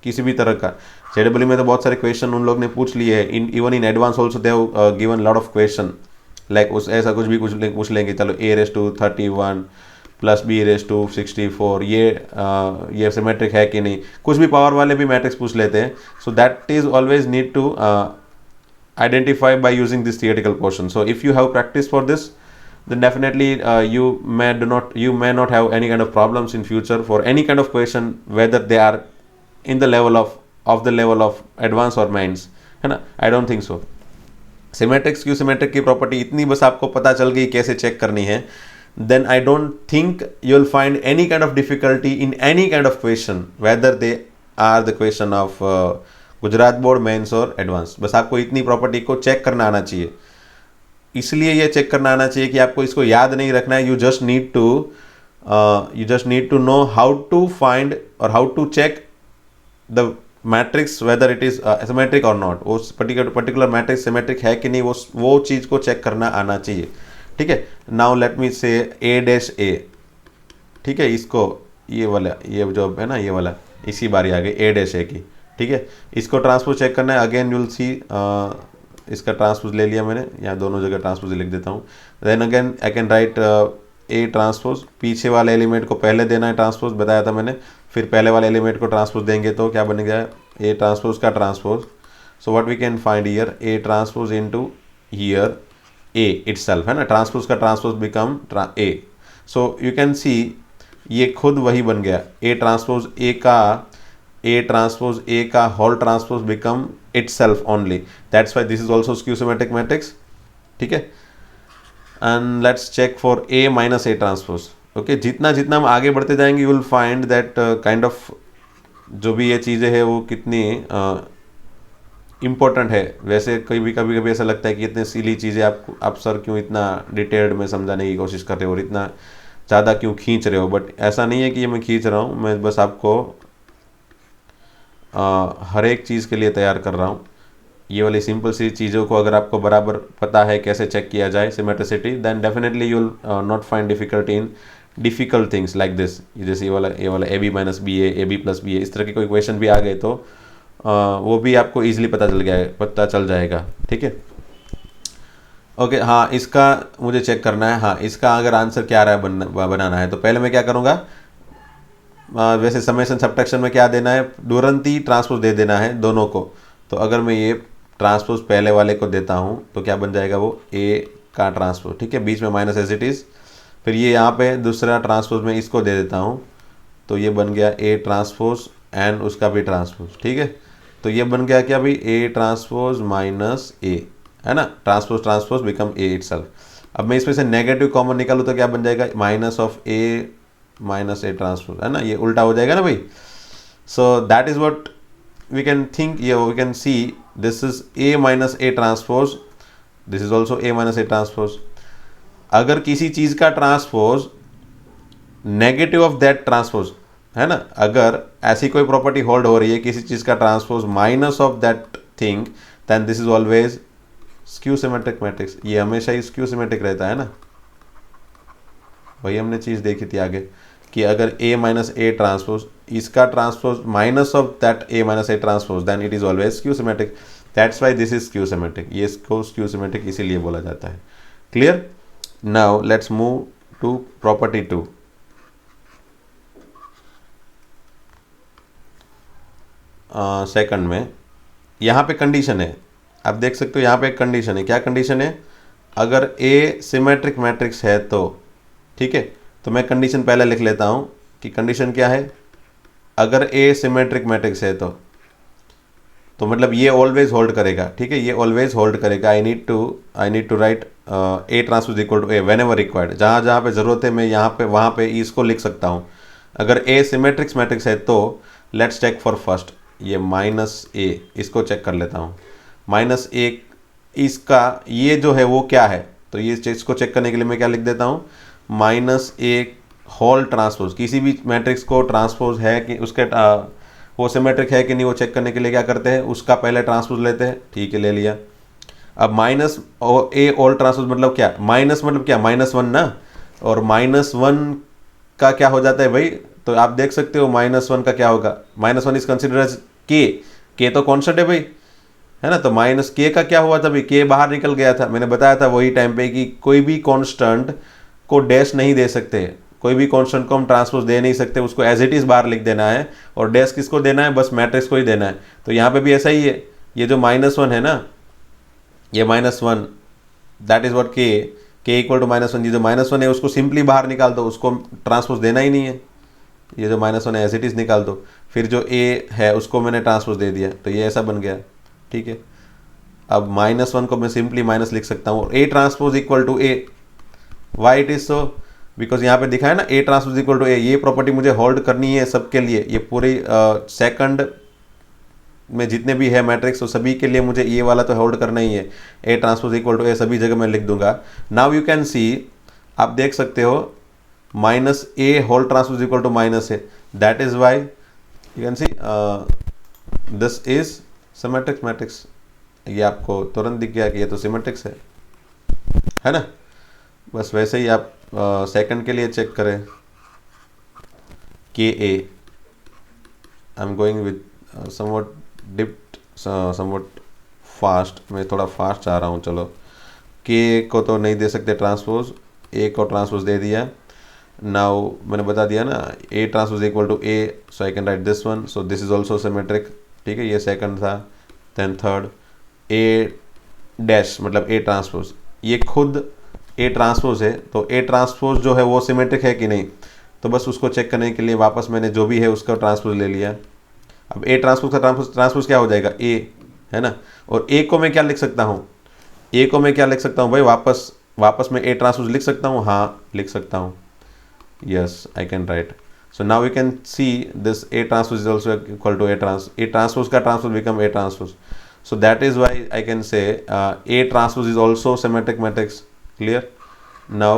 किसी भी तरह का। जेडब्ल्यू में तो बहुत सारे क्वेश्चन उन लोग ने पूछ लिए हैं, even in advance also they have given lot of question, like उस ऐसा कुछ भी पूछ लेंगे, चलो a⁻31 प्लस b⁻64, ये सिमेट्रिक है कि नहीं, कुछ भी पावर वाले भी मैट्रिक्स पूछ लेते हैं। So that is always need to identify by using this theoretical portion. So if you have practice for this, then definitely you may not have any kind of problems in future for any kind of question, whether they are in the level of the level of advanced or mains, है ना. आई don't think so. Symmetric skew symmetric की property इतनी बस आपको पता चल गई कैसे चेक करनी है, then I don't think you'll find any kind of difficulty in any kind of question, whether they are the question of Gujarat board, mains और एडवांस. बस आपको इतनी प्रॉपर्टी को चेक करना आना चाहिए. इसलिए ये चेक करना आना चाहिए कि आपको इसको याद नहीं रखना है. You just need to know how to find or how to check the matrix whether it is symmetric or not. वो पर्टिकुलर मैट्रिक्स सिमेट्रिक है कि नहीं, वो चीज़ को चेक करना आना चाहिए. ठीक है. नाउ लेट मी से ए डैश ए. ठीक है. इसको ये वाला, ये जो है ना, ये वाला इसी बारी आ गई ए डैश ए की. ठीक है. इसको ट्रांसपोज चेक करना है. अगेन यूल सी इसका ट्रांसपोज ले लिया मैंने, यहाँ दोनों जगह ट्रांसपोज लिख देता हूँ. Then again I can write A transpose. पीछे वाले एलिमेंट को पहले देना है ट्रांसपोज, बताया था मैंने. फिर पहले वाले एलिमेंट को ट्रांसपोज देंगे तो क्या बन गया, ए ट्रांसपोज का transpose. So what we can find here, A transpose into here A itself, है ना. ट्रांसपोज का transpose become A. So you can see ये खुद वही बन गया. ए ट्रांसपोज ए का whole transpose become itself only. That's why this is also skew symmetric matrix. ठीक है. And let's check for A minus A transpose. Okay, जितना जितना हम आगे बढ़ते जाएंगे, you will find that kind of जो भी ये चीज़ें हैं वो कितनी इम्पोर्टेंट है. वैसे कभी कभी ऐसा लगता है कि इतने सीली चीज़ें आप सर क्यों इतना डिटेल्ड में समझाने की कोशिश कर रहे हो और इतना ज़्यादा क्यों खींच रहे हो. बट ऐसा नहीं है कि ये मैं खींच रहा हूँ, मैं बस आपको हर एक चीज़ के लिए तैयार कर रहा हूँ. ये वाली सिंपल सी चीज़ों को अगर आपको बराबर पता है कैसे चेक किया जाए symmetricity, then definitely you will not find difficulty in difficult things like this. जैसे ये वाला A B minus B A B plus B A, इस तरह के कोई क्वेश्चन भी आ गए तो वो भी आपको ईजिली पता चल जाएगा. ठीक है. ओके. हाँ, इसका मुझे चेक करना है. हाँ, इसका अगर आंसर क्या रहा है बनाना है, तो पहले मैं क्या करूँगा, वैसे समेशन सब्ट्रैक्शन में क्या देना है, डुरंती ट्रांसपोज दे देना है दोनों को. तो अगर मैं ये ट्रांसपोज पहले वाले को देता हूँ तो क्या बन जाएगा, वो ए का ट्रांसपोज. ठीक है. बीच में माइनस एज इट इज़. फिर ये यहाँ पे दूसरा ट्रांसपोज मैं इसको दे देता हूँ तो ये बन गया ए ट्रांसपोज एंड उसका भी ट्रांसपोज. ठीक है. तो ये बन गया क्या भाई, ए ट्रांसपोज माइनस ए, है ना. ट्रांसपोज बिकम ए इटसेल्फ. अब मैं इसमें से नेगेटिव कॉमन निकालूँ तो क्या बन जाएगा, minus of A minus A transpose, है ना. ये उल्टा हो जाएगा ना भाई. So that is what we can think, we can see this is A minus A transpose, this is also A minus A transpose. अगर किसी चीज़ का transpose negative of that transpose, है ना, अगर ऐसी कोई प्रॉपर्टी होल्ड हो रही है किसी चीज़ का transpose minus of that thing, then this is always skew symmetric matrix. ये हमेशा ही स्क्यू सिमेट्रिक रहता है ना. वही हमने चीज़ देखी थी आगे कि अगर ए माइनस ए ट्रांसपोज, इसका transpose minus of that A minus A transpose, then it is always skew symmetric. That's why this is skew symmetric. ये इसको स्क्यू सिमेट्रिक इसीलिए बोला जाता है. Clear. Now let's move to property 2. Second में यहाँ पे कंडीशन है, आप देख सकते हो यहाँ पे एक कंडीशन है. क्या कंडीशन है, अगर ए सिमेट्रिक मैट्रिक्स है तो, ठीक है. तो मैं कंडीशन पहले लिख लेता हूँ कि कंडीशन क्या है, अगर ए सिमेट्रिक मैट्रिक्स है तो मतलब ये ऑलवेज होल्ड करेगा. ठीक है. ये ऑलवेज होल्ड करेगा. I need to write A transpose equal to A whenever required. जहाँ जहाँ पे ज़रूरत है मैं यहाँ पे वहाँ पे इसको लिख सकता हूँ. अगर ए सिमेट्रिक्स मैट्रिक्स है तो लेट्स चेक फॉर फर्स्ट ये माइनस ए, इसको चेक कर लेता हूँ. माइनस ए इसका ये जो है वो क्या है, तो ये इसको चेक करने के लिए मैं क्या लिख देता हूँ, माइनस ए होल ट्रांसपोज. किसी भी मैट्रिक्स को ट्रांसपोज है कि उसके वो सिमेट्रिक है कि नहीं, वो चेक करने के लिए क्या करते हैं, उसका पहले ट्रांसपोज लेते हैं. ठीक है, ले लिया. अब माइनस ए होल ट्रांसपोज मतलब क्या, माइनस मतलब क्या, -1 ना. और -1 का क्या हो जाता है भाई, तो आप देख सकते हो -1 का क्या होगा, -1 इज कंसिडर एज के तो कॉन्स्टेंट है भाई, है ना. तो माइनस के का क्या हुआ था भाई, के बाहर निकल गया था. मैंने बताया था वही टाइम पे कि कोई भी कॉन्स्टेंट को डैश नहीं दे सकते, कोई भी कॉन्स्टेंट को हम ट्रांसपोज दे नहीं सकते, उसको एज इट इज़ बाहर लिख देना है. और डैश किसको देना है, बस मैट्रिक्स को ही देना है. तो यहाँ पे भी ऐसा ही है. ये जो -1 है ना, ये -1, दैट इज व्हाट के इक्वल टू -1, ये जो -1 है उसको सिंपली बाहर निकाल दो, उसको ट्रांसपोज देना ही नहीं है, ये जो -1 है एज इट इज निकाल दो, फिर जो ए है उसको मैंने ट्रांसपोज दे दिया, तो ये ऐसा बन गया, ठीक है। अब -1 को मैं सिंपली माइनस लिख सकता हूँ, A transpose equal to A, why it is so, because यहाँ पे दिखा है ना A transpose equal to A, ये प्रॉपर्टी मुझे होल्ड करनी है सबके लिए, ये पूरी सेकंड में जितने भी है मैट्रिक्स, तो सभी के लिए मुझे ये वाला तो होल्ड करना ही है, ए ट्रांसपोज इक्वल टू ए सभी जगह मैं लिख दूंगा। नाउ यू कैन सी, आप देख सकते हो -a whole transpose equal to minus A, that is why you can see this is symmetric matrix. ये आपको तुरंत दिख गया कि ये तो सिमेट्रिक्स है ना। बस वैसे ही आप सेकंड के लिए चेक करें, के ए, I am going with somewhat dipped somewhat fast, मैं थोड़ा फास्ट चाह रहा हूँ, चलो के को तो नहीं दे सकते ट्रांसपोज, ए को ट्रांसपोज दे दिया। नाउ मैंने बता दिया ना A transpose equal to A, so I can write this one, so this is also symmetric, ठीक है। ये सेकंड था, देन थर्ड ए डैश मतलब ए ट्रांसपोज, ये खुद ए ट्रांसपोज है, तो ए ट्रांसपोज जो है वो सिमेट्रिक है कि नहीं, तो बस उसको चेक करने के लिए वापस मैंने जो भी है उसका ट्रांसपोज ले लिया। अब ए ट्रांसपोज का ट्रांसपोज क्या हो जाएगा, ए, है ना। और ए को मैं क्या लिख सकता हूँ, ए को मैं क्या लिख सकता हूँ भाई, वापस मैं ए ट्रांसपोज लिख सकता हूँ, हाँ लिख सकता हूँ, yes I can write. So now we can see this A transpose is also equal to A transpose का transpose become A transpose, so that is why I can say A transpose is also symmetric matrix, clear। now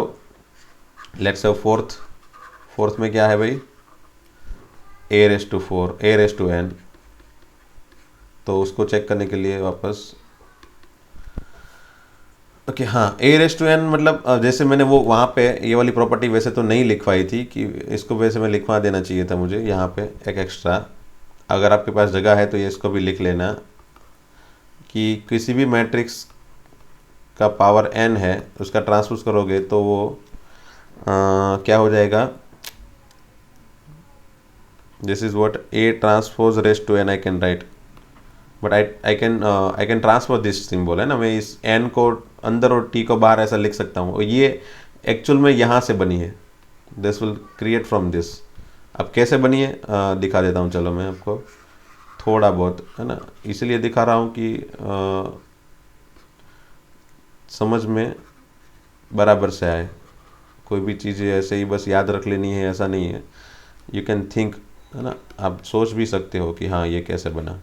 let's have fourth में क्या है भाई, a raised to 4, a raised to n, तो उसको check करने के लिए वापस ओके हाँ, a raised to n मतलब जैसे मैंने वो वहाँ पे ये वाली प्रॉपर्टी वैसे तो नहीं लिखवाई थी, कि इसको वैसे मैं लिखवा देना चाहिए था मुझे यहाँ पे एक एक्स्ट्रा, अगर आपके पास जगह है तो ये इसको भी लिख लेना कि किसी भी मैट्रिक्स का पावर n है उसका ट्रांसपोज करोगे तो वो क्या हो जाएगा, this is what a transpose raised to n I can write, but I can transfer this symbol, है ना, मैं इस n को अंदर और t को बाहर ऐसा लिख सकता हूँ, और ये एक्चुअल में यहाँ से बनी है, this will create from this. अब कैसे बनी है दिखा देता हूँ, चलो मैं आपको थोड़ा बहुत, है ना, इसलिए दिखा रहा हूँ कि समझ में बराबर से आए, कोई भी चीज़ ऐसे ही बस याद रख लेनी है ऐसा नहीं है, यू कैन थिंक, है ना, आप सोच भी सकते हो कि हाँ ये कैसे बना।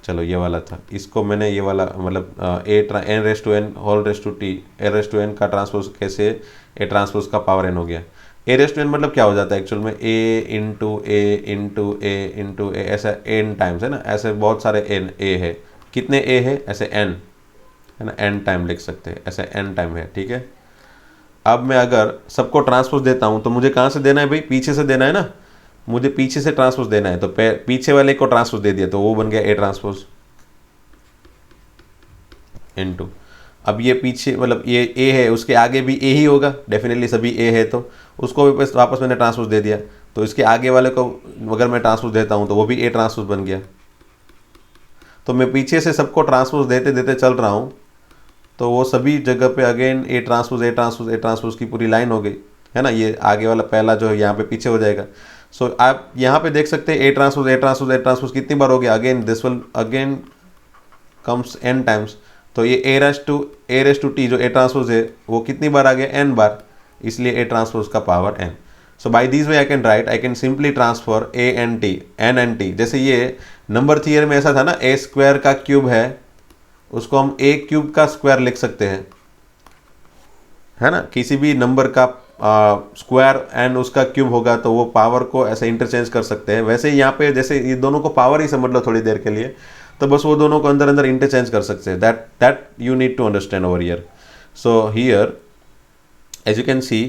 चलो ये वाला था, इसको मैंने ये वाला मतलब n raise to n whole raise to T, A raise to n का ट्रांसपोज कैसे ए ट्रांसपोज का पावर एन हो गया। ए रेस टू एन मतलब क्या हो जाता है एक्चुअल में, ए इंटू ए इंटू ए इंटू ए, ऐसा एन टाइम्स, है ना, ऐसे बहुत सारे एन ए है, कितने ए है ऐसे एन, है ना, एन टाइम लिख सकते हैं, ऐसे एन टाइम है, ठीक है। अब मैं अगर सबको ट्रांसपोज देता हूँ तो मुझे कहाँ से देना है भाई, पीछे से देना है ना, मुझे पीछे से ट्रांसपोज देना है, तो पीछे वाले को ट्रांसपोज दे दिया तो वो बन गया ए ट्रांसपोज इनटू, अब ये पीछे मतलब ये ए है उसके आगे भी ए ही होगा, डेफिनेटली सभी ए है तो उसको भी वापस मैंने ट्रांसपोज दे दिया, तो इसके आगे वाले को अगर मैं ट्रांसपोज देता हूँ तो वो भी ए ट्रांसपोज बन गया। तो मैं पीछे से सबको ट्रांसपोज देते देते चल रहा हूँ, तो वो सभी जगह पे again A transpose A transpose A transpose की पूरी लाइन हो गई, है ना। ये आगे वाला पहला जो है यहाँ पे पीछे हो जाएगा। सो आप यहाँ पे देख सकते हैं A transpose A transpose A transpose कितनी बार हो गया, again this will again comes n times, तो ये ए रेस टू टी जो ए ट्रांसपोज है वो कितनी बार आ गया, एन बार, इसलिए ए ट्रांसपोज का power n. So by this way I can write, I can simply transfer A n T n n T, जैसे ये नंबर थियरी में ऐसा था ना, ए स्क्वायर का क्यूब है उसको हम ए क्यूब का स्क्वायर लिख सकते हैं, है ना, किसी भी नंबर का स्क्वायर एंड उसका क्यूब होगा तो वो पावर को ऐसे इंटरचेंज कर सकते हैं। वैसे ही यहाँ पे जैसे ये दोनों को पावर ही समझ लो थोड़ी देर के लिए, तो बस वो दोनों को अंदर अंदर इंटरचेंज कर सकते हैं, that you need to understand over here. So here as you can see,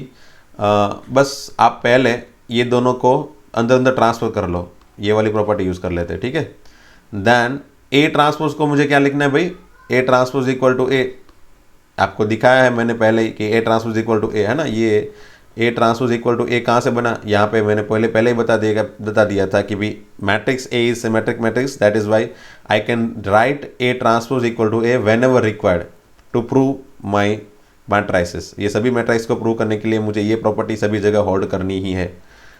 बस आप पहले ये दोनों को अंदर अंदर ट्रांसफर कर लो, ये वाली प्रॉपर्टी यूज़ कर लेते हैं, ठीक है। देन ए ट्रांसपोज को मुझे क्या लिखना है भाई, ए ट्रांसपोज इक्वल टू ए, आपको दिखाया है मैंने पहले ही कि ए ट्रांसपोज इक्वल टू ए, है ना। ये ए ट्रांसपोज इक्वल टू ए कहाँ से बना, यहाँ पे मैंने पहले ही बता दिया था कि भी matrix A is symmetric matrix, that is why I can write A transpose equal to A whenever required, to prove my matrices. ये सभी मैट्राइस को प्रूव करने के लिए मुझे ये प्रॉपर्टी सभी जगह होल्ड करनी ही है।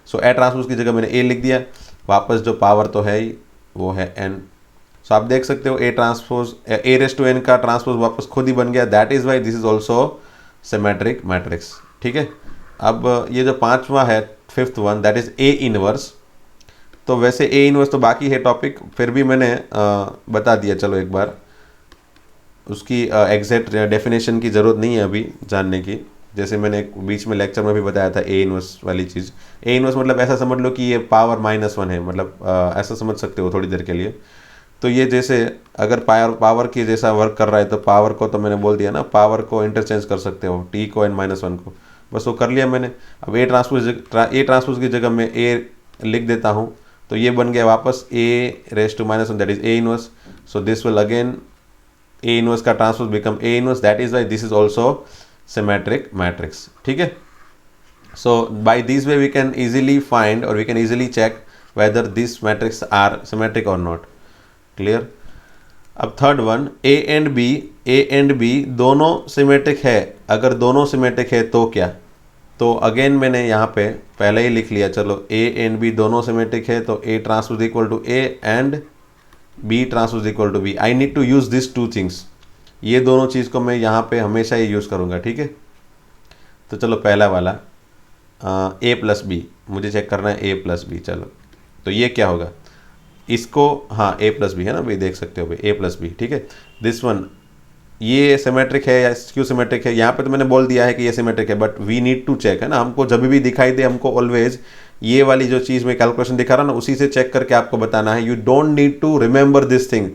सो ए ट्रांसपोज की जगह मैंने ए लिख दिया, वापस जो पावर तो है ही वो है एन। सो आप देख सकते हो A transpose A raise to n का ट्रांसपोज वापस खुद ही बन गया। That is why this is also symmetric matrix. ठीक है, अब ये जो पांचवा है, fifth one, that is A inverse. तो वैसे ए इनवर्स तो बाकी है टॉपिक, फिर भी मैंने बता दिया। चलो एक बार उसकी एग्जैक्ट डेफिनेशन की ज़रूरत नहीं है अभी जानने की। जैसे मैंने बीच में लेक्चर में भी बताया था ए इनवर्स वाली चीज़। ए इनवर्स मतलब ऐसा समझ लो कि ये पावर -1 है, मतलब ऐसा समझ सकते हो थोड़ी देर के लिए। तो ये जैसे अगर पावर की जैसा वर्क कर रहा है, तो पावर को तो मैंने बोल दिया ना, पावर को इंटरचेंज कर सकते हो, टी को एन -1 को, बस वो कर लिया मैंने। अब ए ट्रांसपोज की जगह मैं ए लिख देता हूँ, तो ये बन गया वापस A raise to -1, that is A inverse. So this will again A inverse का transpose become A inverse, that is why this is also symmetric matrix. ठीक है, so by this way we can easily find or we can easily check whether this matrix are symmetric or not. Clear. अब third one, A and B दोनों symmetric है। अगर दोनों symmetric है तो क्या? तो अगेन मैंने यहाँ पे पहले ही लिख लिया। चलो ए एंड बी दोनों सिमेट्रिक है, तो A transpose equal to A and B transpose equal to B. I need to use this two things. ये दोनों चीज़ को मैं यहाँ पे हमेशा ही यूज़ करूँगा। ठीक है, तो चलो पहला वाला ए प्लस बी, मुझे चेक करना है ए प्लस बी। चलो तो ये क्या होगा इसको, हाँ ए प्लस बी है ना भाई, देख सकते हो भाई ए प्लस बी। ठीक है, दिस वन ये सिमेट्रिक है या क्यों सिमेट्रिक है? यहाँ पे तो मैंने बोल दिया है कि ये सिमेट्रिक है, but we need to check, है ना। हमको जब भी दिखाई दे, हमको ऑलवेज ये वाली जो चीज़ में कैलकुलेशन दिखा रहा ना, उसी से चेक करके आपको बताना है। You don't need to remember this thing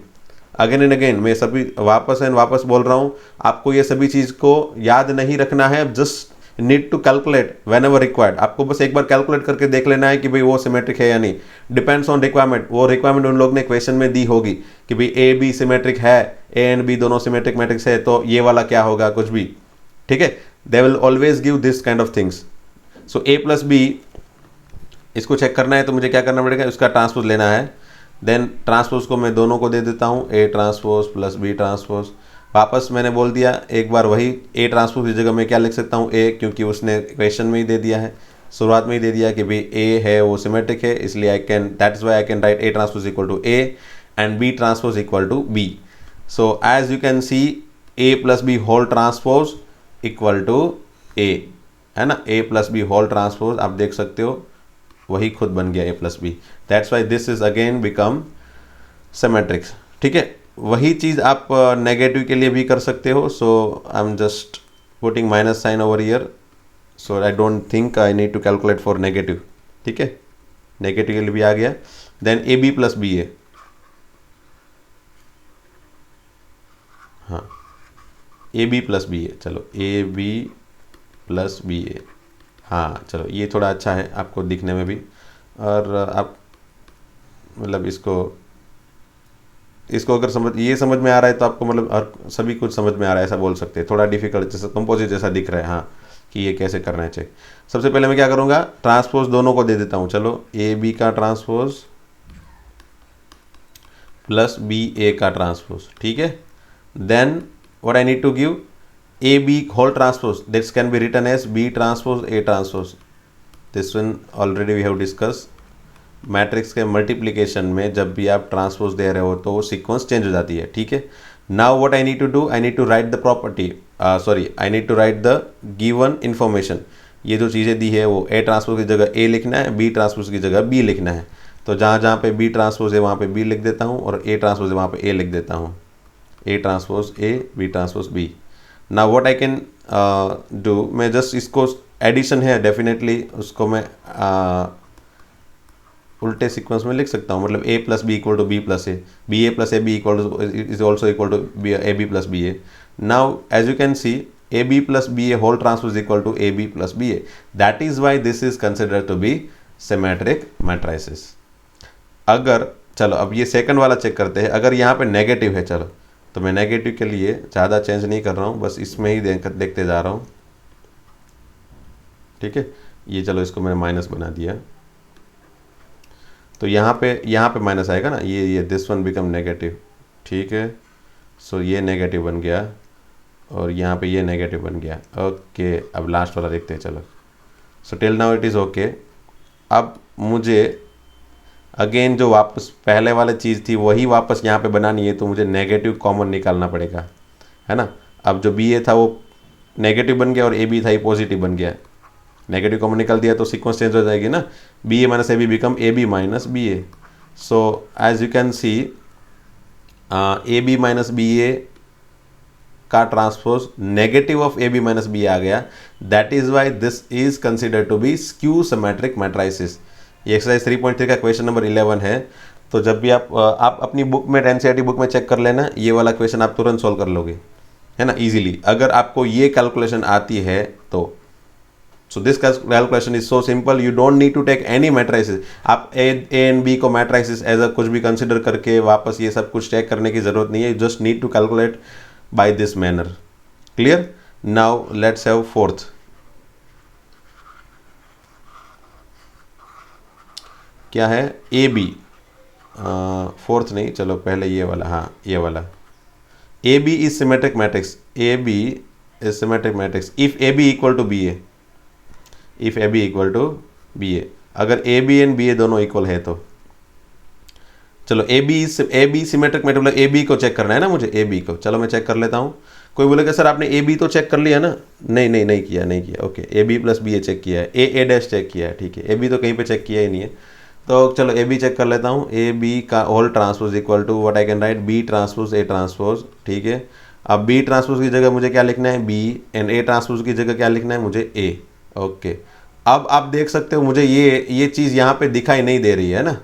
again and again. मैं सभी वापस एंड वापस बोल रहा हूँ, आपको ये सभी चीज़ को याद नहीं रखना है। Just need to calculate whenever required. आपको बस एक बार कैलकुलेट करके देख लेना है कि भाई वो सिमेट्रिक है या नहीं। Depends on requirement. वो रिक्वायरमेंट उन लोग ने क्वेश्चन में दी होगी कि भाई ए बी सिमेट्रिक है, ए एंड बी दोनों सिमेट्रिक मैट्रिक्स है, तो ये वाला क्या होगा, कुछ भी। ठीक है, they will always give this kind of things. So A plus B इसको चेक करना है, तो मुझे क्या करना पड़ेगा, उसका ट्रांसपोज लेना है। देन ट्रांसपोज को मैं दोनों को दे देता हूँ, A transpose plus B transpose. वापस मैंने बोल दिया एक बार वही, ए ट्रांसपोज की जगह मैं क्या लिख सकता हूँ ए, क्योंकि उसने क्वेश्चन में ही दे दिया है, शुरुआत में ही दे दिया कि भाई ए है वो सिमेट्रिक है, इसलिए I can, that is why I can write A transpose equal to A and B transpose equal to B. So as you can see A plus B whole transpose equal to A, है ना। A plus B whole transpose आप देख सकते हो वही खुद बन गया A plus B. That's why this is again become symmetrics. ठीक है, वही चीज़ आप नेगेटिव के लिए भी कर सकते हो। So I am just putting minus sign over here, so I don't think I need to calculate for negative. ठीक है, नेगेटिव के लिए भी आ गया। Then A B plus B A, हाँ A B plus B A, चलो A B plus B A, हाँ चलो ये थोड़ा अच्छा है आपको दिखने में भी। और आप मतलब इसको अगर समझ में आ रहा है तो आपको मतलब हर सभी कुछ समझ में आ रहा है ऐसा बोल सकते हैं। थोड़ा डिफिकल्ट जैसा कंपोजिट जैसा दिख रहा है, हाँ, कि ये कैसे करना है चेक। सबसे पहले मैं क्या करूँगा, ट्रांसपोज दोनों को दे देता हूँ। चलो ए बी का ट्रांसपोज प्लस बी ए का ट्रांसपोज। ठीक है, then what I need to give A B whole transpose, this can be written as B transpose A transpose. This one already we have discuss. Matrix के multiplication में जब भी आप transpose दे रहे हो तो वो सीक्वेंस चेंज हो जाती है। ठीक है, now what I need to do, I need to write the property, I need to write the given information. ये जो चीज़ें दी है वो ए ट्रांसपोज की जगह ए लिखना है, बी ट्रांसपोज की जगह बी लिखना है। तो जहाँ जहाँ पे बी ट्रांसपोज है वहाँ पे बी लिख देता हूँ, और ए ट्रांसपोज है वहाँ पे ए लिख देता हूँ। A transpose A, B transpose B. Now what I can do, मैं जस्ट इसको एडिशन है डेफिनेटली, उसको मैं उल्टे सीक्वेंस में लिख सकता हूँ। मतलब A plus B equal to B plus A, B A plus A B equal to is also equal to A B plus B A. Now as you can see A B plus B A whole transpose equal to A B plus B A. That is why this is considered to be symmetric matrices. अगर चलो अब ये second वाला check करते हैं। अगर यहाँ पे नेगेटिव है, चलो तो मैं नेगेटिव के लिए ज़्यादा चेंज नहीं कर रहा हूँ, बस इसमें ही देखते जा रहा हूँ। ठीक है, ये चलो इसको मैंने माइनस बना दिया, तो यहाँ पे माइनस आएगा ना, ये दिस वन बिकम नेगेटिव। ठीक है, सो ये नेगेटिव बन गया, और यहाँ पे ये नेगेटिव बन गया। ओके, अब लास्ट वाला देखते हैं। चलो, so till now it is okay. अब मुझे अगेन जो वापस पहले वाली चीज़ थी वही वापस यहाँ पे बनानी है, तो मुझे नेगेटिव कॉमन निकालना पड़ेगा, है ना। अब जो बी ए था वो नेगेटिव बन गया और ए बी था ये पॉजिटिव बन गया। नेगेटिव कॉमन निकाल दिया तो सीक्वेंस चेंज हो जाएगी ना, B A minus A B become A B minus B A. So as you can see A B minus B A का transpose negative of A B minus B आ गया। That is why this is consider to be skew symmetric matrices. ये exercise 3.3 का question number 11 है। तो जब भी आप अपनी बुक में एनसीईआरटी बुक में चेक कर लेना, ये वाला क्वेश्चन आप तुरंत सॉल्व कर लोगे, है ना, इजीली, अगर आपको ये कैलकुलेशन आती है तो। So this calculation is so simple, you don't need to take any matrices. आप ए एंड बी को मैट्राइसिस एज अ कुछ भी कंसिडर करके वापस ये सब कुछ चेक करने की जरूरत नहीं है। You just need to calculate by this manner. Clear? Now let's have fourth. क्या है? ए बी, फोर्थ नहीं, चलो पहले ये वाला, हाँ ये वाला। A B is symmetric matrix, A B is symmetric matrix if A B equal to B A, if A B equal to B A. अगर A B and B A दोनों इक्वल है तो चलो ए बी सिमेट्रिक मैट्रिक्स, मतलब A B को check करना है ना मुझे, ए बी को। चलो मैं चेक कर लेता हूँ। कोई बोलेगा सर आपने ए बी तो चेक कर लिया ना? नहीं किया। Okay, A B plus B A check किया है, ए डैश चेक किया है, ठीक है। ए बी तो कहीं पे चेक किया ही नहीं है, तो चलो ए बी चेक कर लेता हूँ। ए बी का whole transpose equal to what I can write, B transpose A transpose, ठीक है। अब बी ट्रांसपोज की जगह मुझे क्या लिखना है, बी, एंड ए ट्रांसपोज की जगह क्या लिखना है मुझे, ए। ओके, अब आप देख सकते हो मुझे ये चीज़ यहाँ पे दिखाई नहीं दे रही है ना,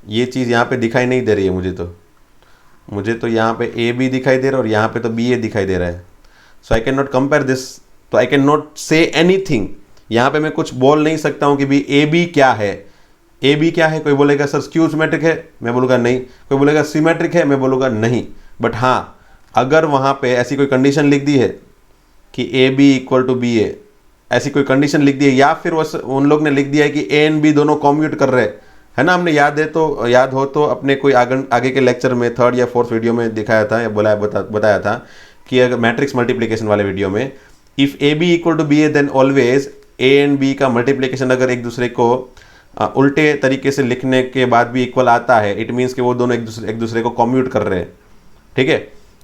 ये चीज़ यहाँ पे दिखाई नहीं दे रही है मुझे तो यहाँ पे ए बी दिखाई दे रहा है और यहाँ पे तो बी ए दिखाई दे रहा है। So I can not compare this, तो I can not say anything. यहाँ पे मैं कुछ बोल नहीं सकता हूँ कि भी ए बी क्या है, ए बी क्या है। कोई बोलेगा सर स्क्यू सिमेट्रिक है, मैं बोलूँगा नहीं। कोई बोलेगा सिमेट्रिक है, मैं बोलूँगा नहीं। बट हाँ, अगर वहाँ पे ऐसी कोई कंडीशन लिख दी है कि A B equal to B A, ऐसी कोई कंडीशन लिख दी है, या फिर उन लोग ने लिख दिया है कि ए एंड बी दोनों कॉम्यूट कर रहे हैं, है ना। हमने याद हो तो अपने कोई आगे के लेक्चर में 3rd या 4th वीडियो में दिखाया था या बताया था कि अगर मैट्रिक्स मल्टीप्लिकेशन वाले वीडियो में, if A B equal to B A then always A and B का मल्टीप्लिकेशन अगर एक दूसरे को उल्टे तरीके से लिखने के बाद भी इक्वल आता है, इट मीन्स कि वो दोनों एक दूसरे को कॉम्यूट कर रहे हैं, ठीक है।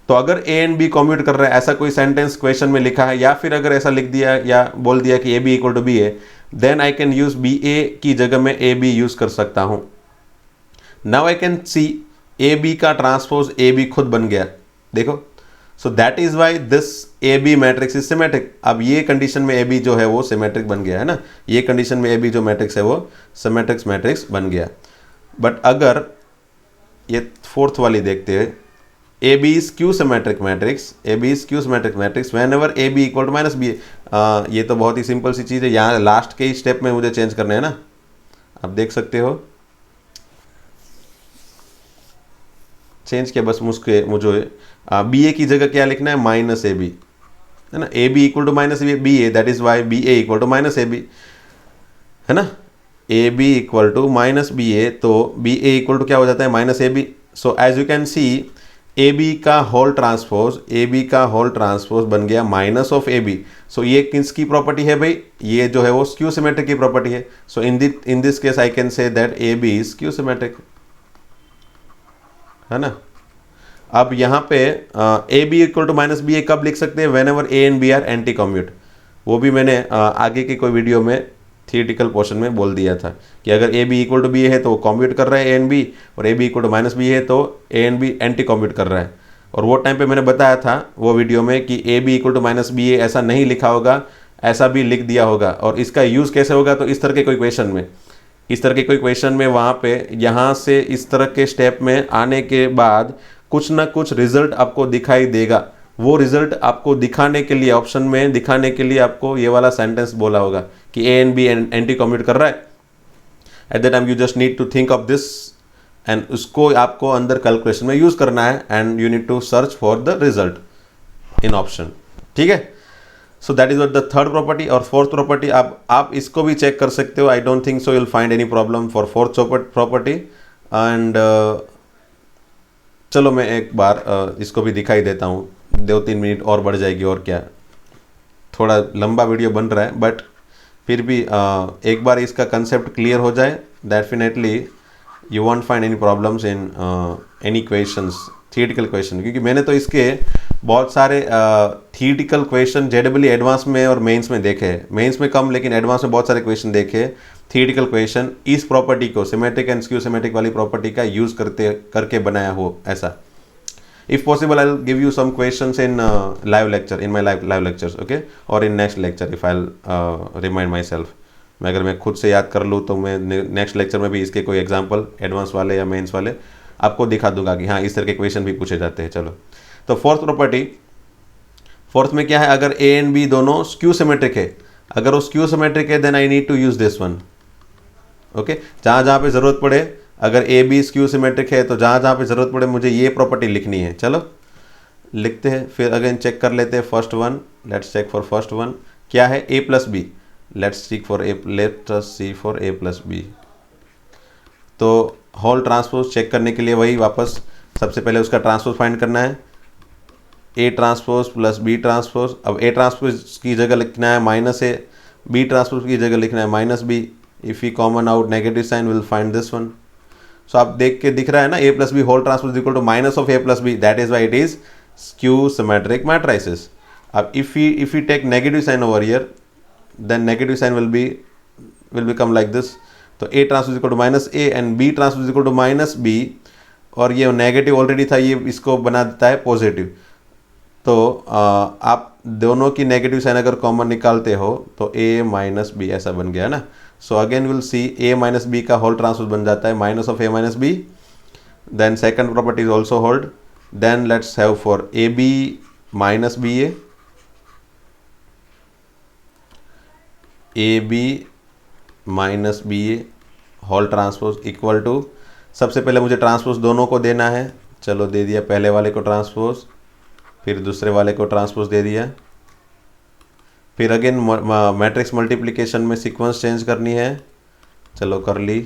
तो अगर ए एंड बी कॉम्यूट कर रहे हैं, ऐसा कोई सेंटेंस क्वेश्चन में लिखा है, या फिर अगर ऐसा लिख दिया या बोल दिया कि A B equal to B A, then I can use B A की जगह में ए बी यूज कर सकता हूं। Now I can see A B का ट्रांसपोज ए बी खुद बन गया, देखो। So that is why this A B matrix is symmetric. अब ये कंडीशन में ए बी जो है वो सिमेट्रिक बन गया, है ना। ये कंडीशन में ए बी जो मैट्रिक्स है वो सिमेट्रिक्स मैट्रिक्स बन गया। बट अगर ये 4th वाली देखते हैं, A B is skew symmetric matrix, A B is skew symmetric matrix whenever A B equal to minus B. ये तो बहुत ही सिंपल सी चीज़ है, यहाँ लास्ट के ही स्टेप में मुझे चेंज करना है ना। आप देख सकते हो चेंज किया, बस मुझे बी ए की जगह क्या लिखना है, माइनस ए बी, है ना। A B equal to minus B A, that is why B A equal to minus A B, है ना। A B equal to minus B A, तो बी ए इक्वल टू क्या हो जाता है, minus A B. So as you can see A B का whole transpose बन गया माइनस ऑफ ए बी। सो ये किसकी प्रॉपर्टी है भाई, ये जो है वो स्क्यू सिमेट्रिक की प्रॉपर्टी है। So in this case I can say that A B is skew symmetric, है ना। अब यहाँ पे A B equal to minus B A कब लिख सकते हैं, whenever A and B are anti commute. वो भी मैंने आगे के कोई वीडियो में थियोरेटिकल पोर्शन में बोल दिया था कि अगर A B equal to B है तो वो कॉम्प्यूट कर रहा है ए एंड बी, और A B equal to minus B है तो A and B anti commute कर रहा है। और वो टाइम पे मैंने बताया था वो वीडियो में कि A B equal to minus B A ऐसा नहीं लिखा होगा, ऐसा भी लिख दिया होगा। और इसका यूज़ कैसे होगा, तो इस तरह के कोई क्वेश्चन में वहाँ पे यहाँ से इस तरह के स्टेप में आने के बाद कुछ ना कुछ रिजल्ट आपको दिखाई देगा। वो रिजल्ट आपको दिखाने के लिए, ऑप्शन में दिखाने के लिए आपको ये वाला सेंटेंस बोला होगा कि A and B anti commute कर रहा है। At that time you just need to think of this and उसको आपको अंदर कैलकुलेशन में यूज करना है, and you need to search for the result in option, ठीक है। So that is the 3rd property. और 4th प्रॉपर्टी आप इसको भी चेक कर सकते हो। आई don't think so you'll find any problem for 4th property. And चलो मैं एक बार इसको भी दिखाई देता हूँ, 2-3 मिनट और बढ़ जाएगी और क्या, थोड़ा लंबा वीडियो बन रहा है, बट फिर भी एक बार इसका कंसेप्ट क्लियर हो जाए, definitely you want find any problems in any questions, theoretical question, क्योंकि मैंने तो इसके बहुत सारे थियरिटिकल क्वेश्चन जेडब्ल्यू एडवांस में और मेंस में देखे हैं, मेंस में कम लेकिन एडवांस में बहुत सारे क्वेश्चन देखे, थियरिटिकल क्वेश्चन इस प्रॉपर्टी को, सिमेट्रिक एंड स्क्यू सिमेट्रिक वाली प्रॉपर्टी का यूज़ करके बनाया हो ऐसा। If possible, I'll give you some questions in live lecture, in my live lectures, okay, or in next lecture if I'll remind myself. मैं अगर मैं खुद से याद कर लूँ तो मैं नेक्स्ट लेक्चर में भी इसके कोई एग्जांपल एडवांस वाले या मेंस वाले आपको दिखा दूंगा कि हाँ इस तरह के क्वेश्चन भी पूछे जाते हैं। चलो, तो फोर्थ प्रॉपर्टी, फोर्थ में क्या है, अगर ए एंड बी दोनों स्क्यू सिमेट्रिक है, अगर वो स्क्यू सिमेट्रिक है then I need to use this one, okay. जहाँ जहाँ पे ज़रूरत पड़े, अगर ए बी स्क्यू सिमेट्रिक है तो जहाँ जहाँ पे ज़रूरत पड़े मुझे ये प्रॉपर्टी लिखनी है। चलो लिखते हैं, फिर अगेन चेक कर लेते हैं first one, let's check for first one, क्या है A plus B, let's see for A plus B. तो होल ट्रांसपोज चेक करने के लिए वही वापस सबसे पहले उसका ट्रांसपोज फाइंड करना है, A transpose plus B transpose. अब ए ट्रांसपोज की जगह लिखना है माइनस ए, बी ट्रांसपोज की जगह लिखना है minus B. If you common out negative sign will find this one. सो आप देख के दिख रहा है ना, A plus B whole transpose equal to minus of A plus B, that is why it is skew symmetric matrices. अब if you take negative sign over here, then negative sign will become like this. तो A transpose equal to minus A and B transpose equal to minus B, और ये negative already था, ये इसको बना देता है पॉजिटिव। तो आप दोनों की नेगेटिव साइन अगर कॉमन निकालते हो तो ए माइनस बी ऐसा बन गया ना। So again will see A minus B का होल ट्रांसपोज बन जाता है minus of A minus B, then second property is also hold. Then let's have for A B minus B A B minus B A whole transpose equal to, सबसे पहले मुझे transpose दोनों को देना है। चलो दे दिया, पहले वाले को ट्रांसपोज, फिर दूसरे वाले को ट्रांसपोज दे दिया, फिर अगेन मैट्रिक्स मल्टीप्लिकेशन में सीक्वेंस चेंज करनी है। चलो कर ली,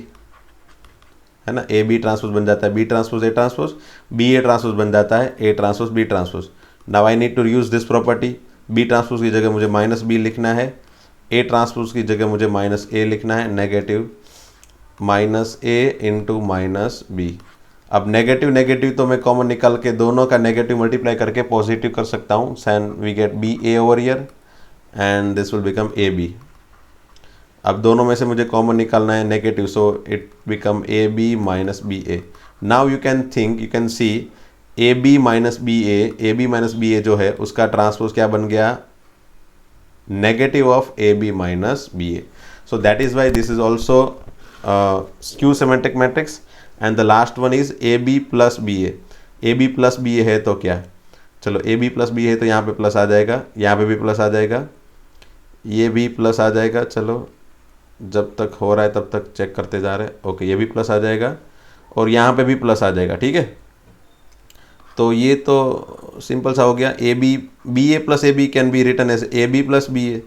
है ना। ए बी ट्रांसपोज बन जाता है B transpose A transpose, B A transpose बन जाता है A transpose B transpose. Now I need to use this property, B transpose की जगह मुझे माइनस बी लिखना है, ए ट्रांसपोज की जगह मुझे माइनस ए लिखना है, नेगेटिव माइनस ए इंटू माइनस बी। अब नेगेटिव नेगेटिव तो मैं कॉमन निकाल के दोनों का नेगेटिव मल्टीप्लाई करके पॉजिटिव कर सकता हूँ, since we get B A over here and this will become A B. अब दोनों में से मुझे कॉमन निकालना है negative, so it become A B minus B A. Now you can see A B minus B A जो है उसका ट्रांसपोज क्या बन गया, negative of A B minus B A. So that is why this is also skew symmetric matrix. And the last one is A B plus B A B plus B A है तो क्या, चलो A B plus B है तो यहाँ पे plus आ जाएगा, यहाँ पे भी प्लस आ जाएगा, ये भी प्लस आ जाएगा। चलो जब तक हो रहा है तब तक चेक करते जा रहे हैं। ओके, ये भी प्लस आ जाएगा और यहाँ पे भी प्लस आ जाएगा, ठीक है। तो ये तो सिंपल सा हो गया, A B A plus A B can be written as A B plus B A.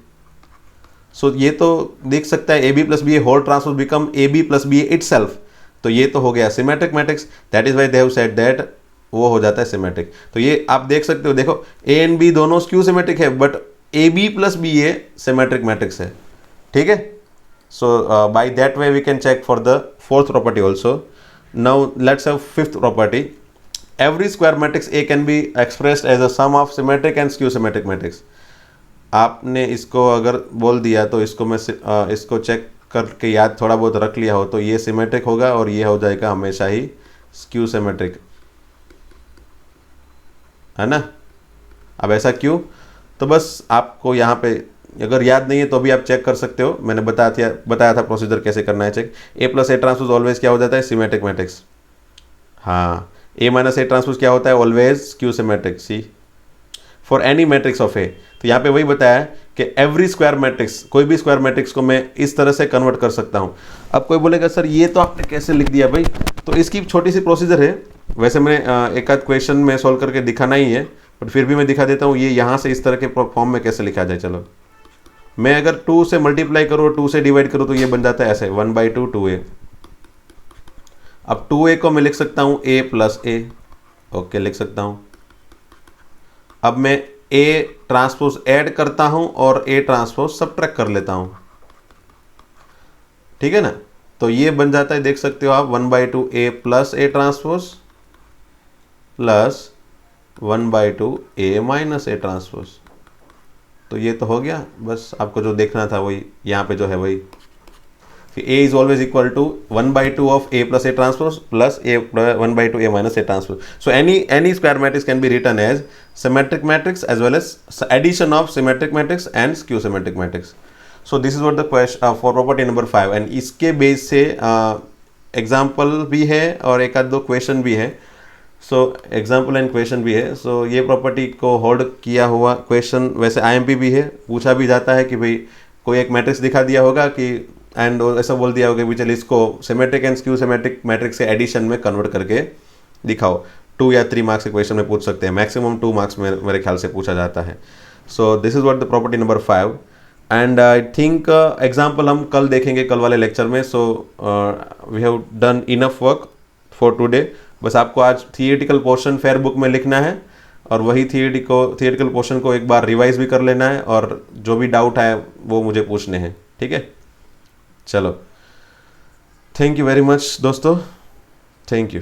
So ये तो देख सकता है A B plus B A whole transpose become A B plus B A itself. तो ये तो हो गया symmetric matrix, that is why they have said that वो हो जाता है सिमेट्रिक। तो ये आप देख सकते हो, देखो ए एंड बी दोनों स्क्यू सिमेट्रिक है but A B plus B A symmetric matrix है, ठीक है। So by that way we can check for the fourth property also. Now let's have fifth property, every square matrix A can be expressed as a sum of symmetric and skew symmetric matrix। आपने इसको अगर बोल दिया तो इसको मैं इसको check करके याद थोड़ा बहुत रख लिया हो तो ये सिमेट्रिक होगा और ये हो जाएगा हमेशा ही स्क्यू सिमेट्रिक, है ना। अब ऐसा क्यों, तो बस आपको यहाँ पे अगर याद नहीं है तो भी आप चेक कर सकते हो, मैंने बताया था प्रोसीजर कैसे करना है check. A plus A transpose always क्या हो जाता है, सिमेट्रिक मैट्रिक्स। हाँ, ए माइनस ए ट्रांसपोज क्या होता है, always skew symmetric. See for any matrix of A, तो यहाँ पे वही बताया कि एवरी स्क्वायर मैट्रिक्स, कोई भी स्क्वायर मैट्रिक्स को मैं इस तरह से कन्वर्ट कर सकता हूँ। अब कोई बोलेगा सर ये तो आपने कैसे लिख दिया भाई, तो इसकी छोटी सी प्रोसीजर है। वैसे मैंने एक आध क्वेश्चन में सोल्व करके दिखाना ही है, बट फिर भी मैं दिखा देता हूँ ये यहाँ से इस तरह के फॉर्म में कैसे लिखा जाए। चलो, मैं अगर 2 से मल्टीप्लाई करूँ, 2 से डिवाइड करूँ तो ये बन जाता है ऐसे 1/2 2a। अब 2a को मैं लिख सकता हूँ a प्लस ए, ओके लिख सकता हूँ। अब मैं ए ट्रांसपोज ऐड करता हूं और ए ट्रांसपोज सब्ट्रैक्ट कर लेता हूं, ठीक है ना। तो ये बन जाता है, देख सकते हो आप, 1/2 A plus A transpose plus 1/2 A minus A transpose. तो ये तो हो गया, बस आपको जो देखना था वही यहाँ पे जो है वही, A is always equal to 1/2 of A plus A transpose plus A 1/2 A minus A transpose. So any square matrix can be written as symmetric matrix as well as addition of symmetric matrix and skew symmetric matrix. So this is what the question for property number 5, and इसके base से example भी है और एक आध दो question भी है। सो एग्जाम्पल एंड क्वेश्चन भी है। सो ये प्रॉपर्टी को होल्ड किया हुआ क्वेश्चन वैसे IMP भी है, पूछा भी जाता है कि भाई कोई एक मैट्रिक्स दिखा दिया होगा कि एंड ऐसा बोल दिया होगा कि चलिए इसको symmetric and skew symmetric matrix से एडिशन में कन्वर्ट करके दिखाओ। 2 या 3 मार्क्स के क्वेश्चन में पूछ सकते हैं, मैक्सिमम 2 मार्क्स में मेरे ख्याल से पूछा जाता है। So this is what the property number 5, and I think example हम कल देखेंगे कल वाले लेक्चर में। So we have done enough work for today. बस आपको आज थियोरेटिकल पोर्शन फेयर बुक में लिखना है और वही थियोरेटिकल पोर्शन को एक बार रिवाइज भी कर लेना है, और जो भी डाउट है वो मुझे पूछने हैं, ठीक है। चलो, थैंक यू वेरी मच दोस्तों, थैंक यू।